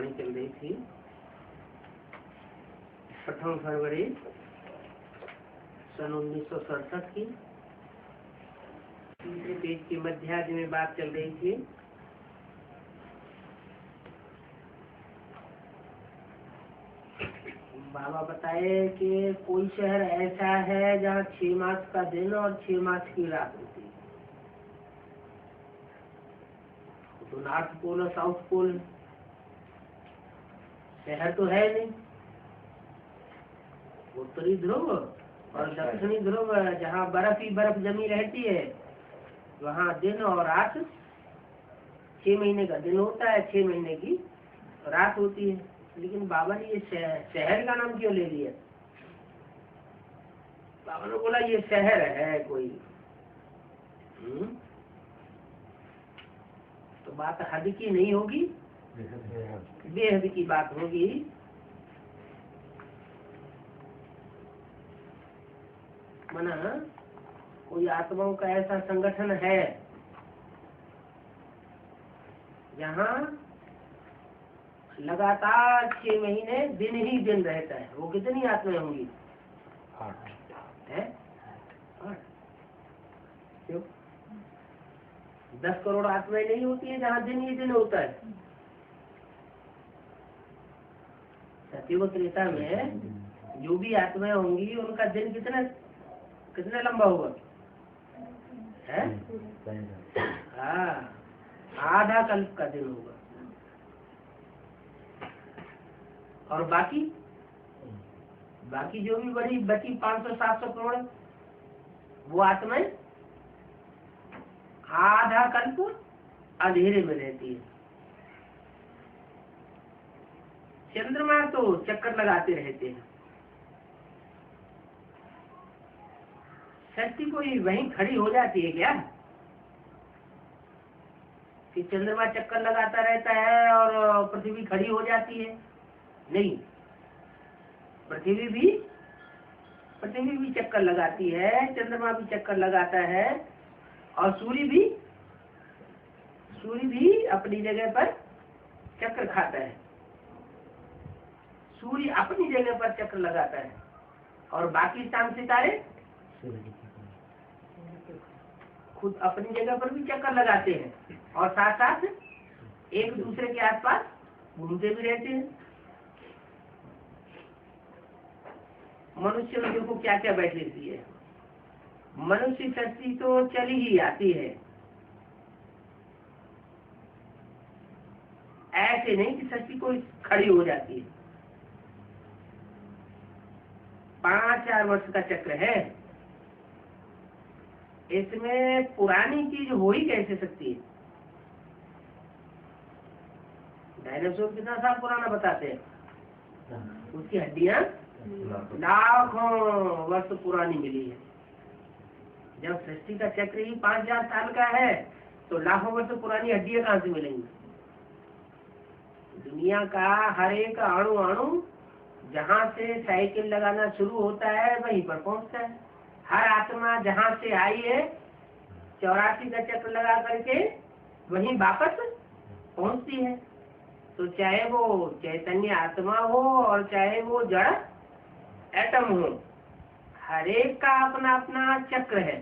वाणी चल रही थी 8 फरवरी सन 1967 की। तीसरे पेज की मध्यार्ध में बात चल रही थी बाबा बताए कि कोई शहर ऐसा है जहाँ 6 मास का दिन और 6 मास की रात होती है। तो नॉर्थ पोल और साउथ पोल शहर तो है नहीं। उत्तरी ध्रुव और दक्षिणी ध्रुव जहाँ बर्फ ही बर्फ जमी रहती है वहाँ दिन और रात 6 महीने का दिन होता है, 6 महीने की रात होती है। लेकिन बाबा ने ये शहर का नाम क्यों ले लिया? बाबा ने बोला ये शहर है कोई। तो बात हद की नहीं होगी, बेहद की बात होगी। मना कोई आत्माओं का ऐसा संगठन है जहाँ लगातार 6 महीने दिन ही दिन रहता है। वो कितनी आत्माएं होंगी? 8 क्यों? 10 करोड़ आत्माएं नहीं होती है जहाँ दिन ही दिन होता है। सत्युग त्रेता में जो भी आत्माएं होंगी उनका दिन कितना लंबा होगा? है हाँ, आधा कल्प का दिन होगा। और बाकी जो भी बड़ी बची 500-700 करोड़ वो आत्माएं आधा कल्प अंधेरे में रहती है। चंद्रमा तो चक्कर लगाते रहते हैं। शक्ति कोई वहीं खड़ी हो जाती है क्या कि चंद्रमा चक्कर लगाता रहता है और पृथ्वी खड़ी हो जाती है? नहीं, पृथ्वी भी चक्कर लगाती है, चंद्रमा भी चक्कर लगाता है और सूर्य भी अपनी जगह पर चक्कर खाता है। सूर्य अपनी जगह पर चक्कर लगाता है और बाकी चांद सितारे खुद अपनी जगह पर भी चक्कर लगाते हैं और साथ साथ एक दूसरे के आसपास घूमते भी रहते हैं। मनुष्य में देखो क्या क्या बैठ लेती है। मनुष्य शक्ति तो चली ही आती है, ऐसे नहीं कि शक्ति कोई खड़ी हो जाती है। 5-4 वर्ष का चक्र है। इसमें पुरानी चीज हो ही कैसे सकती है? डायनासोर कितना साल पुराना बताते हैं? उसकी हड्डियां लाखों वर्ष पुरानी मिली है। जब सृष्टि का चक्र ही 5,000 साल का है तो लाखों वर्ष पुरानी हड्डियां कहाँ से मिलेंगी? दुनिया का हर एक अणु जहाँ से साइकिल लगाना शुरू होता है वहीं पर पहुँचता है। हर आत्मा जहाँ से आई है 84 का चक्र लगा करके वहीं वापस पहुँचती है। तो चाहे वो चैतन्य आत्मा हो और चाहे वो जड़ एटम हो, हर एक का अपना अपना चक्र है,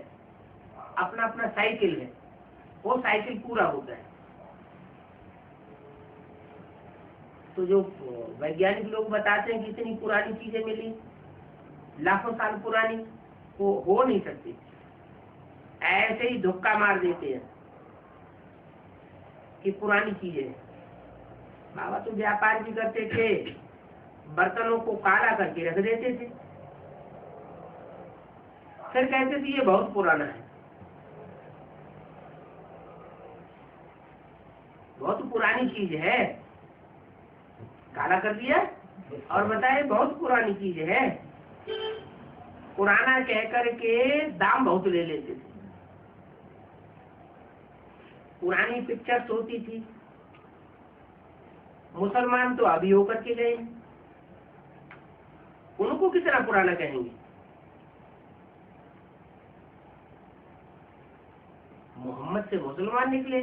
अपना अपना साइकिल है। वो साइकिल पूरा होता है। तो जो वैज्ञानिक लोग बताते हैं कि इतनी पुरानी चीजें मिली, लाखों साल पुरानी, वो हो नहीं सकती। ऐसे ही धक्का मार देते हैं कि पुरानी चीजें। बाबा तो व्यापार भी करते थे, बर्तनों को काला करके रख देते थे, फिर कहते थे ये बहुत पुराना है, बहुत पुरानी चीज है। काला कर दिया और बताए बहुत पुरानी चीज है। पुराना कहकर के दाम बहुत ले लेते थे। पुरानी पिक्चर्स होती थी। मुसलमान तो अभी होकर के गए, उनको कितना पुराना कहेंगे? मोहम्मद से मुसलमान निकले,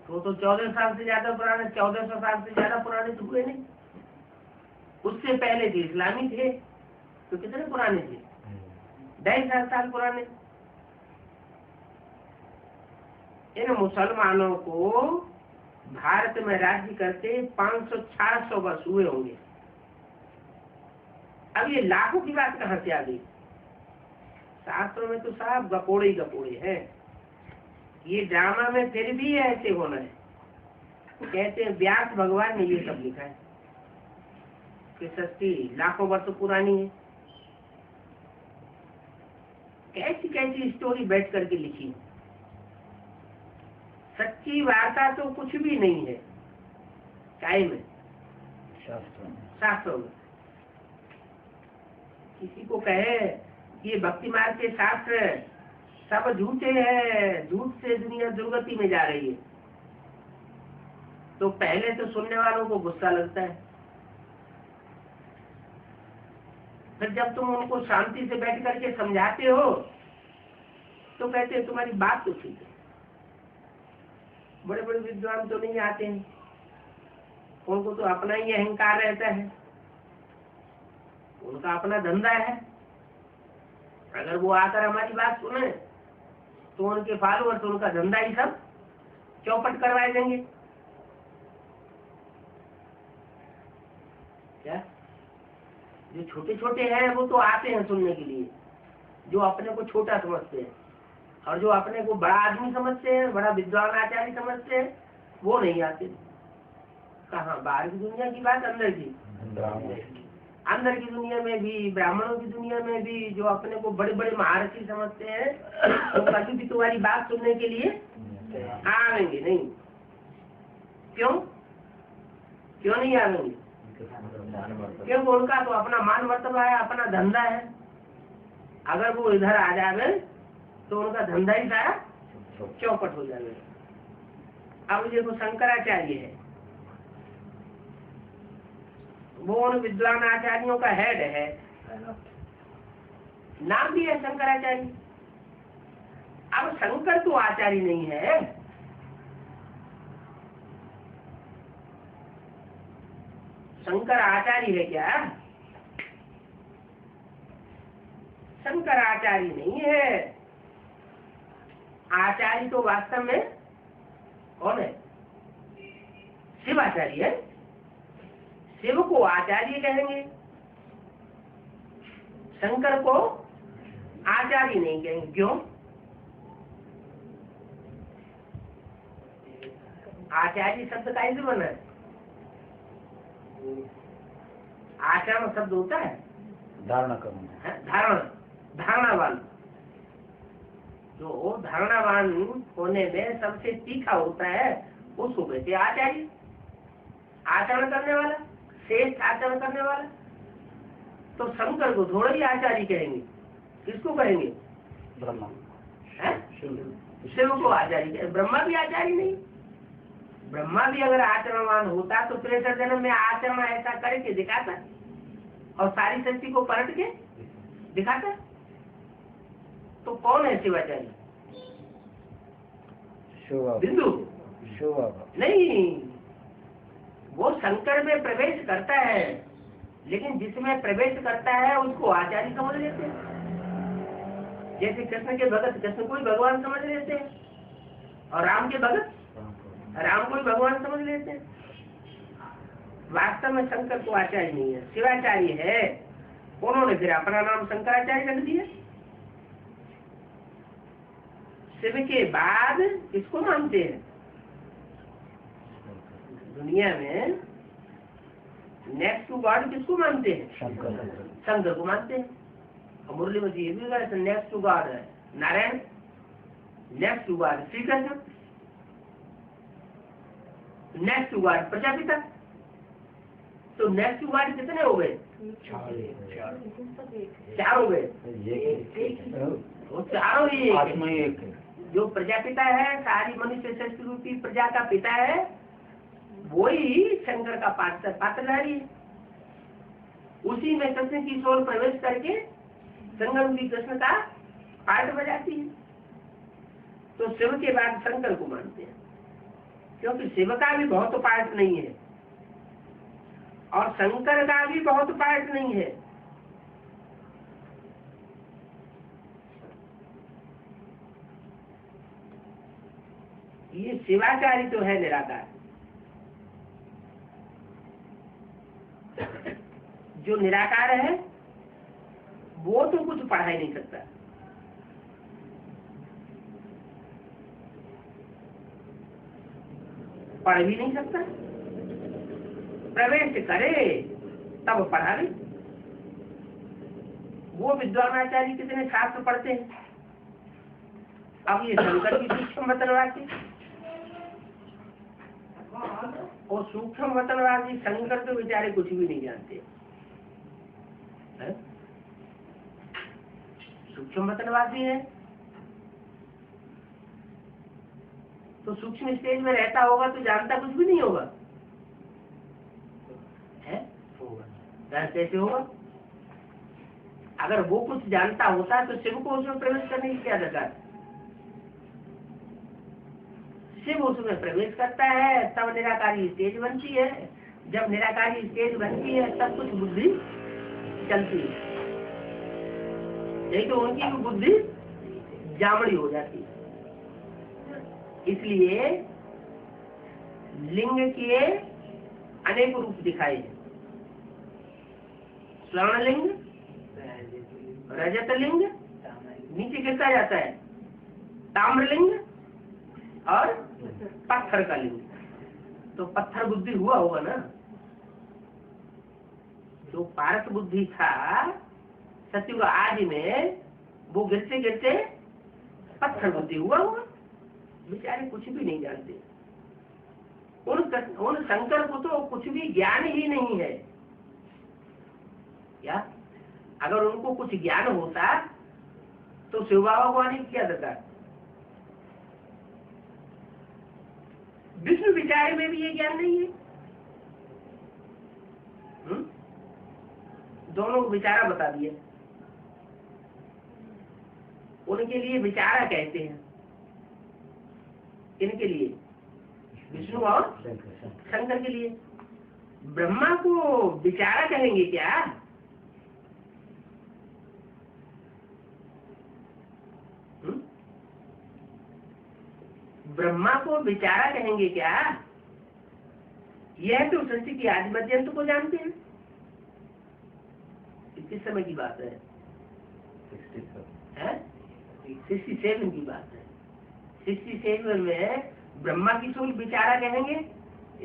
तो 14 साल से ज्यादा पुराने, 1400 साल से ज्यादा पुराने तो हुए नहीं। उससे पहले थे इस्लामी थे, तो कितने पुराने थे? 2,500 साल पुराने। इन मुसलमानों को भारत में राज्य करते 500-600 वर्ष हुए होंगे। अब ये लाखों की बात कहाँ से आ गई? शास्त्रों में तो साफ गपोड़े ही गपोड़े हैं। ये ड्रामा में फिर भी ऐसे होना है। कहते हैं व्यास भगवान ने ये सब लिखा है कि सृष्टि लाखों वर्ष पुरानी है। कैसी कैसी स्टोरी बैठ करके लिखी। सच्ची वार्ता तो कुछ भी नहीं है काय में, शास्त्रों में। किसी को कहे कि ये भक्ति मार्ग के शास्त्र सब झूठे हैं, झूठ से दुनिया दुर्गति में जा रही है, तो पहले तो सुनने वालों को गुस्सा लगता है। फिर जब तुम उनको शांति से बैठ करके समझाते हो तो कहते हैं तुम्हारी बात तो ठीक है। बड़े बड़े विद्वान तो नहीं आते हैं, उनको तो अपना ही अहंकार रहता है, उनका अपना धंधा है। अगर वो आकर हमारी बात सुने तो उनके फॉलोअर्स उनका धंधा ही सब चौपट करवाए देंगे। क्या जो छोटे छोटे हैं वो तो आते हैं सुनने के लिए, जो अपने को छोटा समझते हैं, और जो अपने को बड़ा आदमी समझते हैं, बड़ा विद्वान आचार्य समझते हैं, वो नहीं आते। कहाँ बाहर की दुनिया की बात, अंदर की अंदर की दुनिया में भी, ब्राह्मणों की दुनिया में भी जो अपने को बड़े बड़े महारथी समझते हैं, तो कभी भी तुम्हारी बात सुनने के लिए आवेंगे नहीं। क्यों क्यों नहीं आवेंगे? क्योंकि उनका तो अपना मान मर्तबा है, अपना धंधा है। अगर वो इधर आ जावे तो उनका धंधा ही सारा चौपट हो जावे। अब देखो शंकराचार्य है, वो उन विद्वान आचार्यों का हेड है, नाम भी है शंकराचार्य। अब शंकर तो आचार्य नहीं है, शंकर आचार्य है क्या? शंकर आचार्य नहीं है। आचार्य तो वास्तव में कौन है? शिवाचार्य है। शिव को आचार्य कहेंगे, शंकर को आचार्य नहीं कहेंगे। क्यों? आचार्य शब्द कैसे बना है? आचरण शब्द होता है धारणा करना, धारणावान। जो धारणावान होने में सबसे तीखा होता है उसको कहते हैं आचार्य। आचरण करने वाला, श्रेष्ठ आचरण करने वाला। तो शंकर को थोड़ा ही आचार्य कहेंगे, किसको कहेंगे? ब्रह्मा। शिव को आचार्य कहेंगे। ब्रह्मा भी आचार्य नहीं। ब्रह्मा भी अगर आचरणवान होता तो त्रेसठ जन्म में आचरण ऐसा करके दिखाता और सारी सृष्टि को पलट के दिखाता। तो कौन है शिवाचार्य? बिंदु नहीं, वो शंकर में प्रवेश करता है, लेकिन जिसमें प्रवेश करता है उसको आचार्य समझ लेते हैं। जैसे कृष्ण के भगत कृष्ण को ही भगवान समझ लेते हैं, और राम के भगत राम को ही भगवान समझ लेते हैं। वास्तव में शंकर को आचार्य नहीं है, शिवाचार्य है। उन्होंने फिर अपना नाम शंकराचार्य रख दिया। शिव के बाद किसको मानते हैं दुनिया में? नेक्स्ट टू गॉड किसको मानते हैं? शंकर को मानते हैं। और मुरली में ये भी है नेक्स्ट टू गॉड है Narayan, next to God Shri Krishna, next to God Prajapita. तो नेक्स्ट टू गॉड कितने हो गए? चार हो गए। वो चारों ही एक है। जो प्रजापिता है, सारी मनुष्य सृष्टि रूपी प्रजा का पिता है, वही शंकर का पात्रधारी है। उसी में कृष्ण की सोल प्रवेश करके संगम की कृष्ण का पाठ बजाती है। तो शिव के बाद शंकर को मानते हैं। क्योंकि शिव का भी बहुत पार्ट नहीं है और शंकर का भी बहुत पार्ट नहीं है। ये शिवाचार्य तो है निराकार। जो निराकार है वो तो कुछ पढ़ा ही नहीं सकता। पढ़ भी नहीं सकता, प्रवेश करे तब पढ़ा भी। वो विद्वानाचार्य कितने शास्त्र पढ़ते हैं। अब ये शंकर की सूक्ष्म वचनवादी और सूक्ष्म वचनवादी शंकर तो बेचारे कुछ भी नहीं जानते। सूक्ष्म वचनवादी है तो सूक्ष्म स्टेज में रहता होगा तो जानता कुछ भी नहीं होगा, है? कैसे होगा? अगर वो कुछ जानता होता तो शिव को उसमें प्रवेश करने की क्या दरकार? शिव उसमें प्रवेश करता है तब निराकारी स्टेज बनती है। जब निराकारी स्टेज बनती है तब कुछ बुद्धि चलती है, नहीं तो उनकी बुद्धि जामड़ी हो जाती है। इसलिए लिंग के अनेक रूप दिखाए हैं। स्वर्ण लिंग, रजत लिंग, नीचे गिरता जाता है ताम्र लिंग और पत्थर का लिंग। तो पत्थर बुद्धि हुआ होगा ना। जो पारस बुद्धि था सत्युग आदि में, वो गिरते गिरते पत्थर बुद्धि हुआ होगा। बेचारे कुछ भी नहीं जानते। उन शंकर को तो कुछ भी ज्ञान ही नहीं है। क्या अगर उनको कुछ ज्ञान होता तो शिव बाबा को आने की क्या दरकार? विष्णु विचार में भी ये ज्ञान नहीं है। दोनों को विचारा बता दिए। उनके लिए विचारा कहते हैं। इनके लिए विष्णु और शंकर के लिए। ब्रह्मा को विचारा कहेंगे क्या? ब्रह्मा को विचारा कहेंगे क्या? यह तो सृष्टि की आदि मध्यंत को जानते हैं। किस समय की बात है? 67 की बात है। 67 में ब्रह्मा की सोल विचारा कहेंगे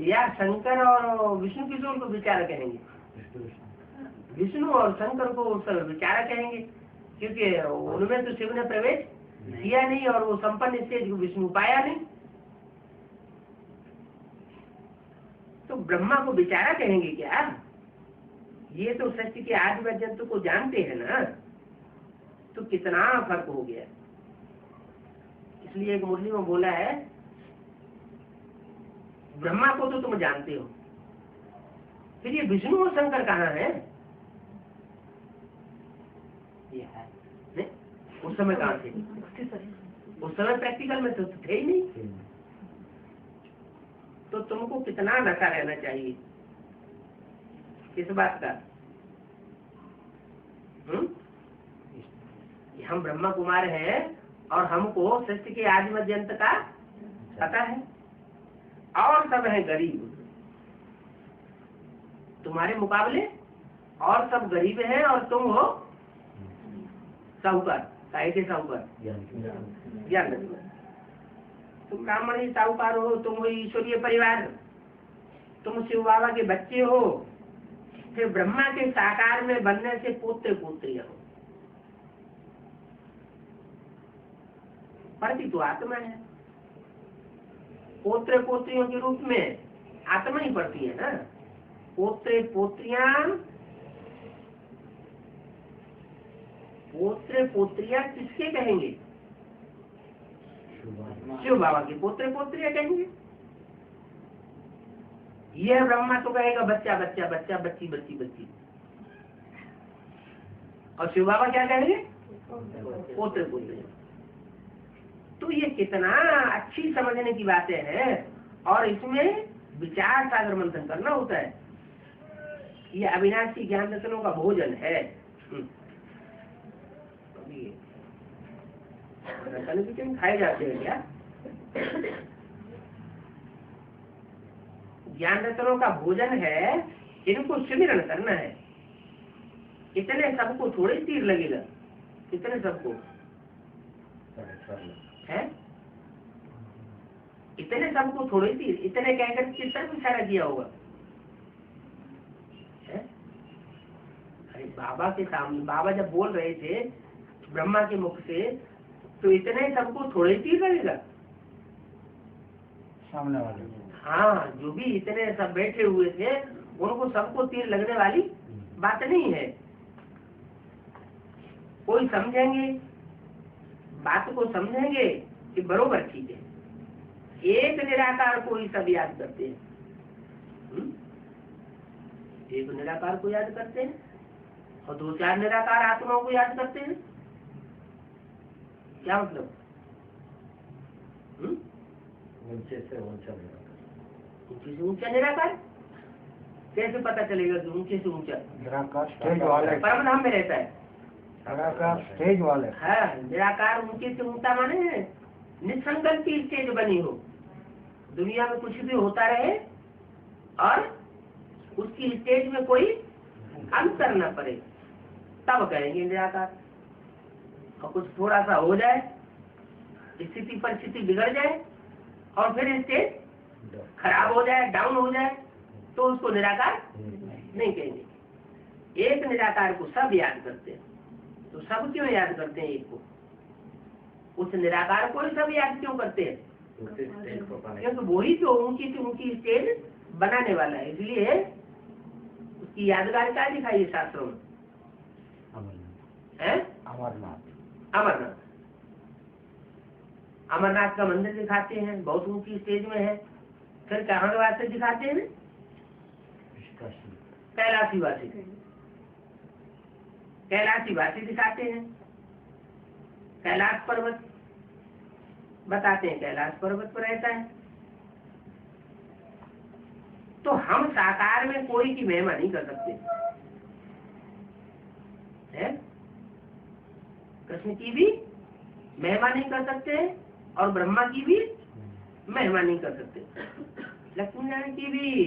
या शंकर और विष्णु की सोल को विचारा कहेंगे? विष्णु और शंकर को विचारा कहेंगे, क्योंकि उनमें तो शिव ने प्रवेश किया नहीं और वो संपन्न स्टेज को विष्णु पाया नहीं। तो ब्रह्मा को विचारा कहेंगे क्या? ये तो सृष्टि के आदि मध्यंत को जानते हैं ना। तो कितना फर्क हो गया। इसलिए एक मुरली में बोला है, ब्रह्मा को तो तुम जानते हो, फिर ये विष्णु और शंकर कहाँ है? ये है नहीं? उस समय कहाँ थे? उस समय प्रैक्टिकल में तो थे ही नहीं। तो तुमको कितना नशा रहना चाहिए किस बात का? हम ब्रह्मा कुमार हैं और हमको सृष्टि के आदि मध्यंत का पता है और सब है गरीब तुम्हारे मुकाबले, और सब गरीब हैं और तुम हो साहूकार। काहे के साहूकार? ज्ञान। तुम ब्राह्मण ही साहूकार हो, तुम हो ईश्वरीय परिवार, तुम शिव बाबा के बच्चे हो, फिर ब्रह्मा के साकार में बनने से पोते पोत्रियां हो। पड़ती तो आत्मा है, पोत्र पोत्रियों के रूप में आत्मा ही पड़ती है ना। पोत्र पोत्रियां किसके कहेंगे? शिव बाबा के पोत्र पोत्रियां कहेंगे। यह ब्रह्मा तो कहेगा बच्चा बच्चा बच्चा, बच्ची बच्ची बच्ची, और शिव बाबा क्या कहेंगे? पोत्र पोत्रियां। तो ये कितना अच्छी समझने की बातें हैं। और इसमें विचार सागर मंथन करना होता है। ये अविनाशी ज्ञान रत्नों का भोजन है। रतन भी क्यों खाए जाते हैं क्या? ज्ञान रत्नों का भोजन है, इनको सुमिरन करना है। इतने सबको थोड़े तीर लगेगा, इतने सबको है, इतने सबको थोड़े तीर, इतने कहकर किस तरफ इशारा किया होगा है? अरे बाबा के सामने, बाबा जब बोल रहे थे ब्रह्मा के मुख से, तो इतने सबको थोड़े तीर लगेगा सामने वाले। हाँ, जो भी इतने सब बैठे हुए थे उनको सबको तीर लगने वाली बात नहीं है। कोई समझेंगे, बात को समझेंगे कि बरोबर ठीक है, एक निराकार को ही सब याद करते हैं। एक निराकार को याद करते हैं और दो चार निराकार आत्माओं को याद करते हैं। क्या मतलब? ऊंचे से ऊंचा निराकार कैसे पता चलेगा कि ऊंचे से ऊंचा? निराकार स्टेज वाले, परम धाम में रहता है। निराकार स्टेज वाले। हाँ, निराकार ऊंचे से ऊंचा माने निसंकल्प की स्टेज बनी हो, दुनिया में कुछ भी होता रहे और उसकी स्टेज में कोई अंतर न पड़े, तब कहेंगे निराकार। और कुछ थोड़ा सा हो जाए, स्थिति परिस्थिति बिगड़ जाए और फिर स्टेज खराब हो जाए, डाउन हो जाए, तो उसको निराकार नहीं कहेंगे। एक निराकार को सब याद करते हैं। तो सब क्यों याद करते हैं एक को? उस निराकार को ही सब याद क्यों करते हैं? क्योंकि वही तो ऊंची से ऊंची स्टेज बनाने वाला है, इसलिए उसकी यादगार क्या दिखाई है शास्त्रों में? अमरनाथ। अमरनाथ, अमरनाथ का मंदिर दिखाते हैं, बहुत ऊंची स्टेज में है। फिर कहाँ के वास्ते दिखाते हैं? कैलाशी वासी, कैलाशी वासी दिखाते हैं। कैलाश पर्वत बताते हैं, कैलाश पर्वत पर रहता है। तो हम साकार में कोई की महिमा नहीं कर सकते है? कृष्ण की भी महिमा नहीं कर सकते और ब्रह्मा की भी महिमा नहीं कर सकते, लक्ष्मी नारायण की भी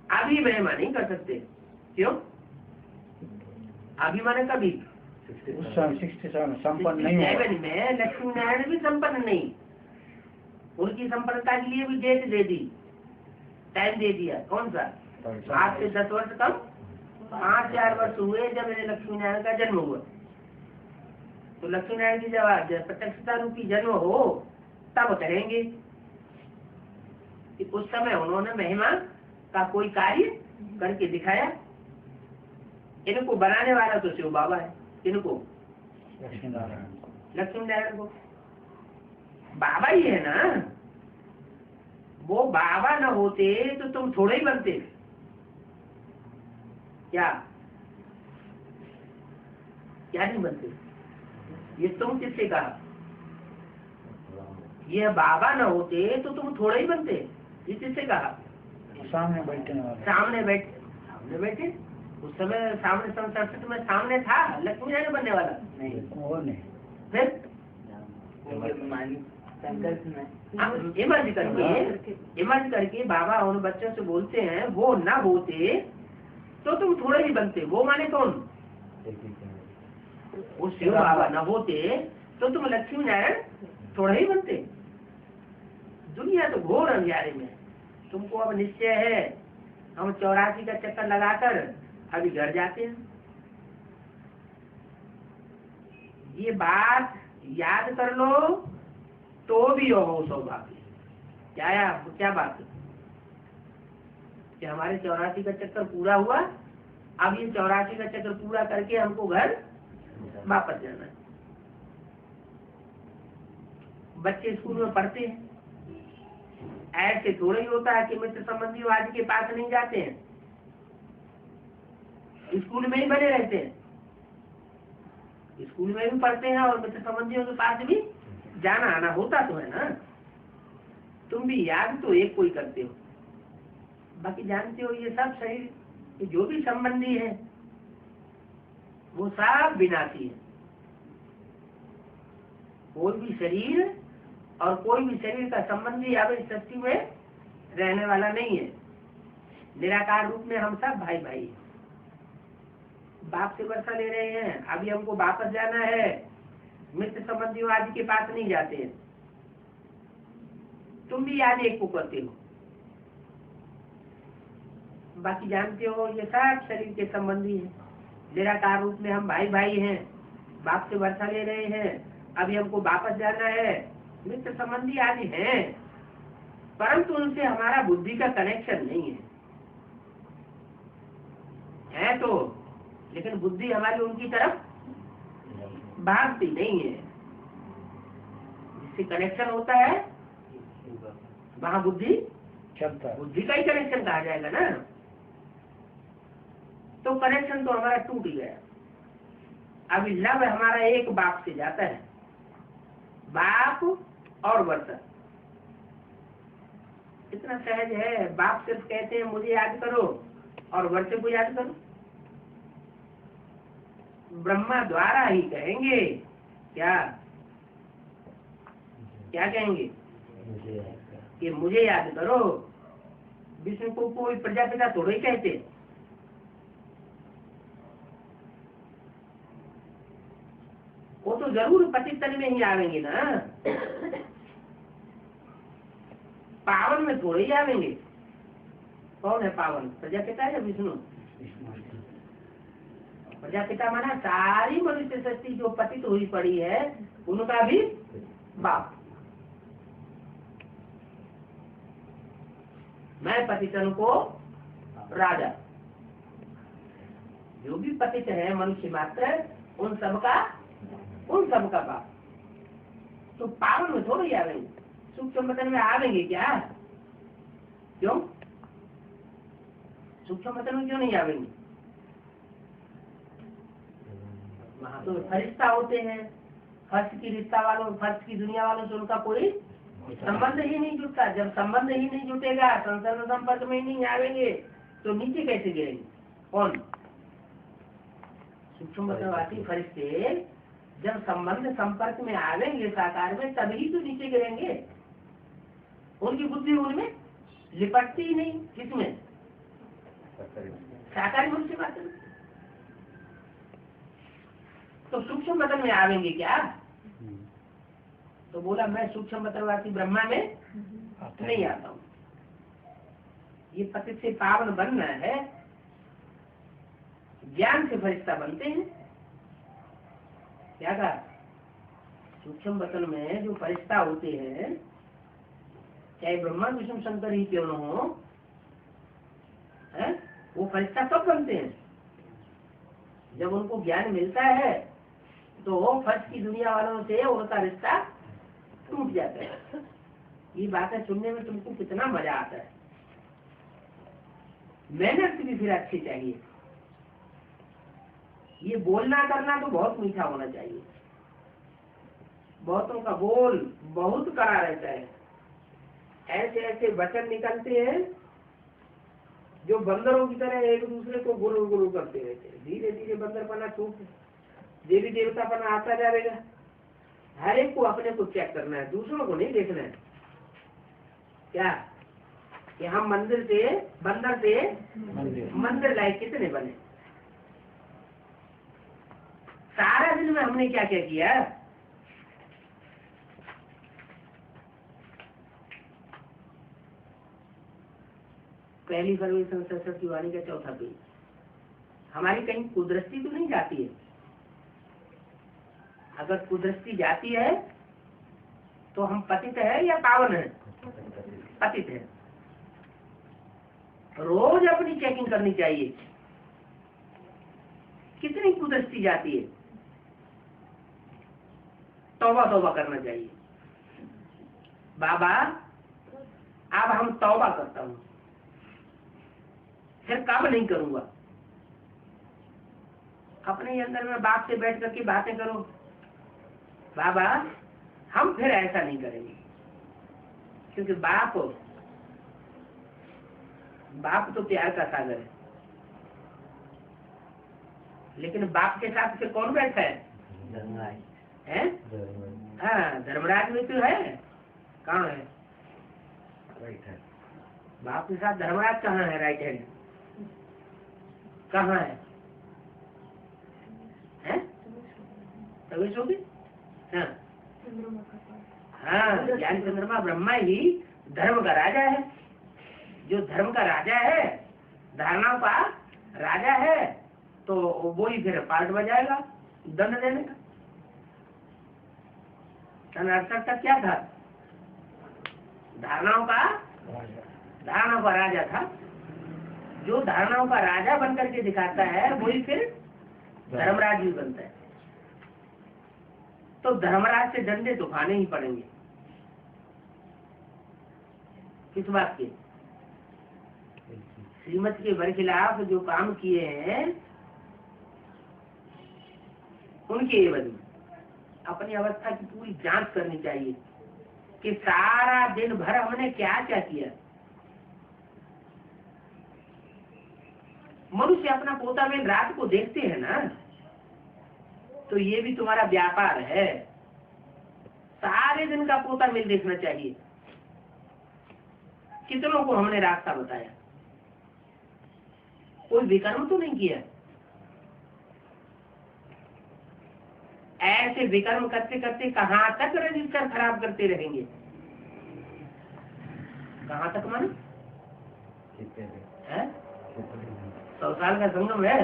अभी महिमा नहीं कर सकते। क्यों? अभी माने कभी संपन्न नहीं हुआ। में लक्ष्मी नारायण भी संपन्न नहीं, उनकी संपन्नता के लिए भी डेट दे दी, टाइम दे दिया। कौन सा? आज से 10 वर्ष कम 5000 वर्ष हुए जब मेरे लक्ष्मी नारायण का जन्म हुआ। तो लक्ष्मी नारायण की जब प्रत्यक्षता रूपी जन्म हो तब करेंगे कि उस समय उन्होंने महिमा का कोई कार्य करके दिखाया। इनको बनाने वाला तो शिव बाबा है। इनको लक्ष्मी नारायण को बाबा ही है ना। वो बाबा न होते तो तुम थोड़े ही बनते क्या? क्या नहीं बनते? ये तुम किससे कहा? ये बाबा न होते तो तुम थोड़े ही बनते, ये किससे कहा? सामने बैठे, सामने बैठे उस समय सामने संसद में सामने था लक्ष्मी नारायण बनने वाला नहीं, वो नहीं। फिर इमर्ज करके बाबा उन बच्चों से बोलते हैं वो ना होते तो तुम थोड़े ही बनते। वो माने कौन? वो शिव बाबा न होते तो तुम लक्ष्मी नारायण थोड़े ही बनते। दुनिया तो घोर अंधियारे में। तुमको अब निश्चय है हम 84 का चक्कर लगाकर अभी घर जाते हैं। ये बात याद कर लो तो भी हो सौभाग्य। क्या बात है कि हमारे 84 का चक्कर पूरा हुआ, अब ये 84 का चक्कर पूरा करके हमको घर वापस जाना है। बच्चे स्कूल में पढ़ते हैं, ऐसे थोड़ा ही होता है कि मित्र संबंधी आज के पास नहीं जाते हैं, स्कूल में ही बने रहते हैं। स्कूल में भी पढ़ते हैं और मित्र संबंधियों के पास भी जाना आना होता तो है ना। तो तुम भी याद तो एक कोई करते हो, बाकी जानते हो ये सब शरीर ये जो भी संबंधी है वो सब विनाशी है। कोई भी शरीर और कोई भी शरीर का संबंधी अब इस सृष्टि में रहने वाला नहीं है। निराकार रूप में हम सब भाई भाई हैं। बाप से वर्षा ले रहे हैं, अभी हमको वापस जाना है, मित्र संबंधियों आदि के पास नहीं जाते हैं। तुम भी याद एक को करते हो, बाकी जानते हो ये सब शरीर के संबंधी है। निराकार रूप में हम भाई भाई हैं, बाप से वर्षा ले रहे हैं, अभी हमको वापस जाना है, मित्र संबंधी आदि हैं, परंतु उनसे हमारा बुद्धि का कनेक्शन नहीं है तो, लेकिन बुद्धि हमारी उनकी तरफ भागती नहीं है। जिससे कनेक्शन होता है वहाँ बुद्धि चलता है। बुद्धि का ही कनेक्शन कहा जाएगा ना। तो कनेक्शन तो हमारा टूट गया। अभी लव हमारा एक बाप से जाता है, बाप और वर्षा। इतना सहज है, बाप सिर्फ कहते हैं मुझे याद करो और वर्षा को याद करो। ब्रह्मा द्वारा ही कहेंगे क्या क्या कहेंगे कि मुझे याद करो। विष्णु को कोई प्रजापिता थोड़े ही कहते, वो तो जरूर पति तन में ही आवेंगे ना, पावन में थोड़े ही आवेंगे। कौन है पावन, प्रजापिता या विष्णु? प्रजापिता माना सारी मनुष्य सृष्टि जो पतित हुई पड़ी है उनका भी बाप। मैं पतितन को राजा, जो भी पतित है मनुष्य मात्र उन सबका बाप। तो पावन में थोड़े ही आवेंगे, सूक्ष्म वतन में आवेंगे क्या? क्यों सूक्ष्म वतन में क्यों नहीं आवेंगे? वहाँ तो फरिश्ता होते हैं, फर्श की रिश्ता वालों, फर्श की दुनिया वालों से उनका कोई संबंध ही नहीं जुटता। जब संबंध ही नहीं जुटेगा, संसर्ग संपर्क में ही नहीं आवेंगे, तो नीचे कैसे गिरेंगे? कौन? सूक्ष्म वतनवासी फरिश्ते जब संबंध संपर्क में आवेंगे साकार में, तभी तो नीचे गिरेंगे। उनकी बुद्धि उनमें लिपटती ही नहीं। किसमें? साकार मनुष्य मात्र में। तो सूक्ष्म वतन में आवेंगे क्या? तो बोला मैं सूक्ष्म वतनवासी ब्रह्मा में नहीं आता हूँ। ये पतित से पावन बनना है, ज्ञान से फरिश्ता बनते हैं। क्या कहा? सूक्ष्म वतन में जो फरिश्ता होते हैं, चाहे ब्रह्मा विष्णु शंकर ही क्यों न हो, वो फरिश्ता कब बनते हैं? जब उनको ज्ञान मिलता है तो फर्श की दुनिया वालों से उनका रिश्ता टूट जाता है। ये बातें सुनने में तुमको कितना मजा आता है। मेहनत भी फिर अच्छी चाहिए। ये बोलना करना तो बहुत मीठा होना चाहिए। बहुतों का बोल बहुत कड़ा रहता है। ऐसे ऐसे वचन निकलते हैं जो बंदरों की तरह एक दूसरे को गुरु गुरु करते रहते हैं। धीरे धीरे बंदरपना छूट देवी देवतापना आता जाएगा। हर एक को अपने को चेक करना है, दूसरों को नहीं देखना है। क्या कि हम बंदर से मंदिर लायक कितने बने? सारा दिन में हमने क्या क्या किया? पहली फरवरी संसद की वाणी का चौथा पेज। हमारी कहीं कुदृष्टि तो नहीं जाती है। अगर कुदृष्टि जाती है तो हम पतित है या पावन है? पतित है। रोज अपनी चेकिंग करनी चाहिए, कितनी कुदृष्टि जाती है। तौबा तौबा करना चाहिए। बाबा अब हम तौबा करता हूँ, फिर कब नहीं करूंगा। अपने अंदर में बाप से बैठ करके बातें करो, बाबा हम फिर ऐसा नहीं करेंगे। क्योंकि बाप तो प्यार का सागर है, लेकिन बाप के साथ फिर कौन बैठा है? हाँ, धर्मराज में तो है, कहाँ है? बाप के साथ धर्मराज कहाँ है? राइट हैंड कहाँ है? तभी सो गई। हाँ हाँ, ज्ञान चंद्रमा ब्रह्मा ही धर्म का राजा है। जो धर्म का राजा है, धारणाओं का राजा है, तो वो ही फिर पार्ट बजाएगा दंड देने का। अनर्थक का क्या था? धारणाओं का राजा था। जो धारणाओं का राजा बनकर के दिखाता है, वही फिर धर्मराज भी बनता है। तो धर्मराज से डंडे तो खाने ही पड़ेंगे। किस बात के? श्रीमत के बरखिलाफ जो काम किए हैं, उनके एवज में अपनी अवस्था की पूरी जांच करनी चाहिए कि सारा दिन भर हमने क्या क्या किया। मनुष्य अपना पोता में रात को देखते हैं ना, तो ये भी तुम्हारा व्यापार है। सारे दिन का पोता मिल देखना चाहिए। कितनों को हमने रास्ता बताया, कोई विकर्म तो नहीं किया। ऐसे विकर्म करते करते कहाँ तक रजिस्टर खराब करते रहेंगे? कहाँ तक मानो? 100 साल का संगम है,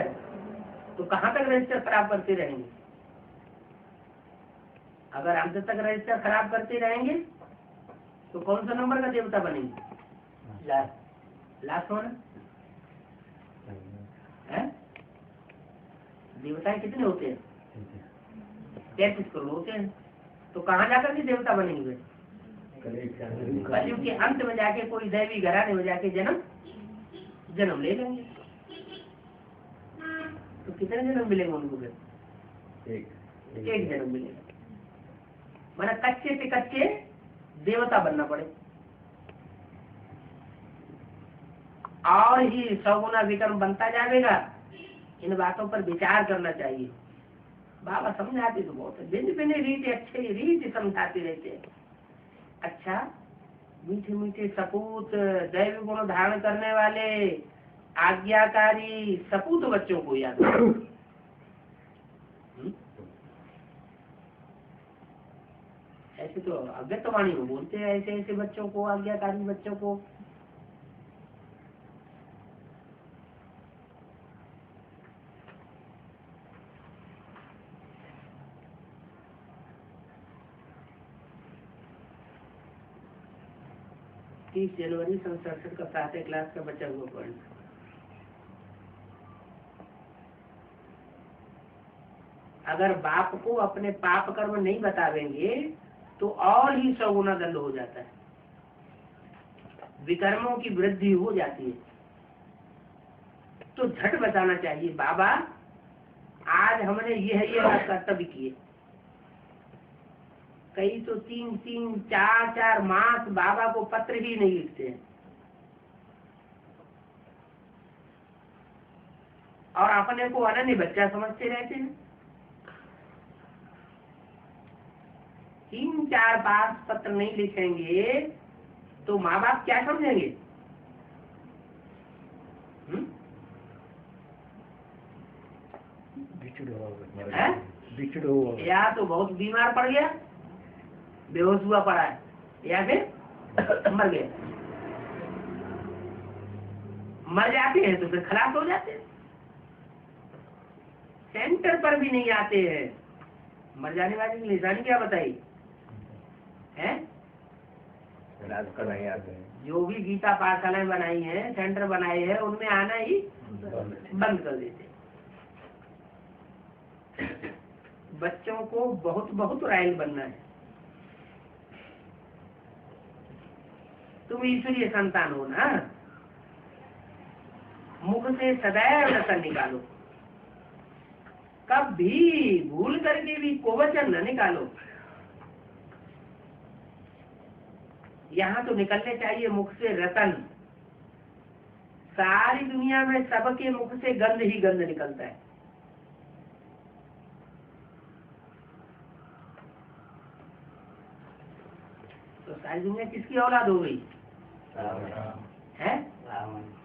तो कहाँ तक रजिस्टर खराब करते रहेंगे? अगर अंत तक रजिस्टर खराब करते रहेंगे तो कौन सा नंबर का देवता बनेंगे? लास्ट होना है। देवताएं कितने होते हैं? 33 करोड़ होते हैं। तो कहाँ जाकर के देवता बनेंगे? कलयुग के अंत में जाके कोई दैवी घराने में जाके जन्म ले लेंगे। तो कितने जन्म मिलेंगे उनको? फिर एक जन्म मिलेगा। माना कच्चे से कच्चे देवता बनना पड़े, और ही 100 गुना विक्रम बनता जाएगा। इन बातों पर विचार करना चाहिए। बाबा समझाते तो बहुत है, भिन्न भिन्न रीति अच्छे रीति समझाते रहते हैं। अच्छा, मीठे मीठे सपूत दैव गुण धारण करने वाले आज्ञाकारी सपूत बच्चों को याद करो। ऐसे तो अव्यक्तवाणी में बोलते हैं, ऐसे ऐसे बच्चों को, आज्ञाकारी बच्चों को। जनवरी 67 का 7वीं क्लास का बच्चा हुआ पढ़ना। अगर बाप को अपने पाप कर्म नहीं बतावेंगे तो और ही 100 गुना दंड हो जाता है, विकर्मों की वृद्धि हो जाती है। तो झट बताना चाहिए, बाबा आज हमने यह कर्तव्य किए। कई तो 3-3, 4-4 मास बाबा को पत्र ही नहीं लिखते हैं, और अपने को अनन्य बच्चा समझते रहते हैं। 3-4 बार पत्र नहीं लिखेंगे तो माँ बाप क्या समझेंगे? या तो बहुत बीमार पड़ गया, बेहोश हुआ पड़ा है, या फिर मर गया। मर जाते हैं तो फिर खलास हो जाते हैं। सेंटर पर भी नहीं आते हैं। मर जाने वाले की निशानी क्या बताई है? जो भी गीता पाठशालाएं बनाई हैं, सेंटर बनाए हैं, उनमें आना ही बंद कर देते। बच्चों को बहुत बहुत राइल बनना है। तुम ईश्वरीय संतान हो ना, मुख से सदैव रतन निकालो, कभी भूल करके भी कोवचन न निकालो। यहाँ तो निकलने चाहिए मुख से रतन। सारी दुनिया में सबके मुख से गंध ही गंध निकलता है। तो सारी दुनिया किसकी औलाद हो गई है?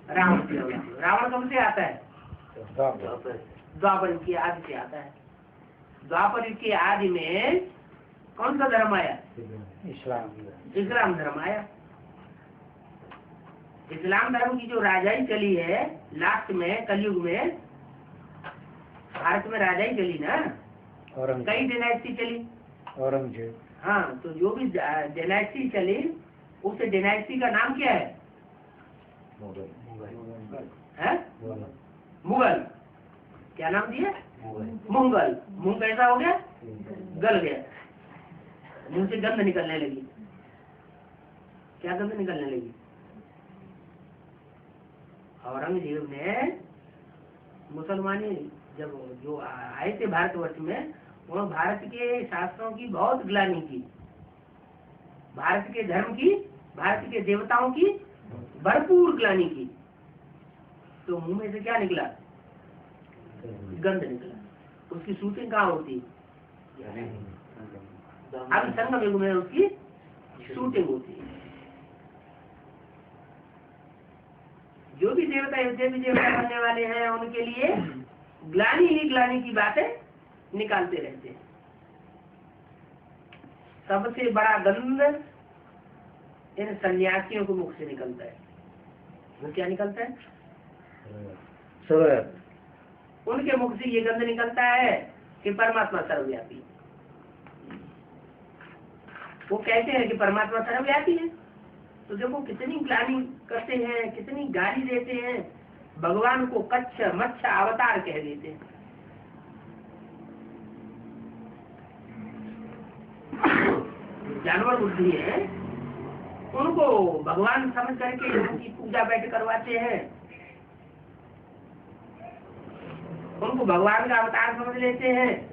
रावण की औलाद। रावण कब से आता है? द्वापर युग की आदि से आता है। द्वापर युग की आदि में कौन सा धर्म आया? इस्लाम धर्म आया। इस्लाम धर्म की जो राजाई चली है लास्ट में कलयुग में, भारत में राजाई चली ना, कई डायनेस्टी चली। औरंगजेब। हाँ, तो जो भी डायनेस्टी चली उस डायनेस्टी का नाम क्या है? मुगल। क्या नाम दिया? मुगल। मुंह कैसा हो गया? गल गया। मुंह से गंध निकलने लगी। क्या गंध निकलने लगी? औरंगजेब ने मुसलमानी जब जो आए थे भारतवर्ष में, उन्होंने भारत के शास्त्रों की बहुत ग्लानि की, भारत के धर्म की, भारत के देवताओं की भरपूर ग्लानि की। तो मुंह में से क्या निकला? गंध निकला। उसकी शूटिंग कहाँ होती? अब संगम युग में उसकी शूटिंग होती है। जो भी देवता बनने वाले हैं उनके लिए ग्लानि ही ग्लानि की बातें निकालते रहते हैं। सबसे बड़ा गंध इन सन्यासियों के मुख से निकलता है। वो क्या निकलता है? उनके मुख से ये गंध निकलता है कि परमात्मा सर्वव्यापी। वो कहते हैं कि परमात्मा सर्वव्यापी है। तो देखो कितनी ग्लानि करते हैं, कितनी गाली देते हैं, भगवान को कच्छ मच्छ अवतार कह देते हैं। जानवर बुद्धि है, उनको भगवान समझ करके उनकी पूजा बैठ करवाते हैं, उनको भगवान का अवतार समझ लेते हैं।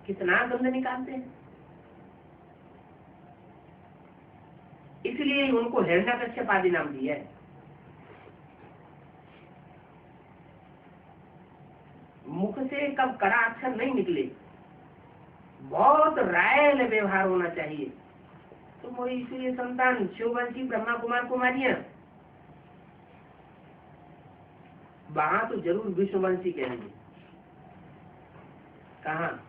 कितना गंध निकालते हैं। इसलिए उनको हिरण्यकश्यप आदि नाम दिया है। मुख से कब कड़ा अक्षर नहीं निकले, बहुत रायल व्यवहार होना चाहिए। तो वो इसलिए संतान शिववंशी ब्रह्मा कुमार कुमारियां, वहां तो जरूर विष्णुवंशी कहेंगे। कहाँ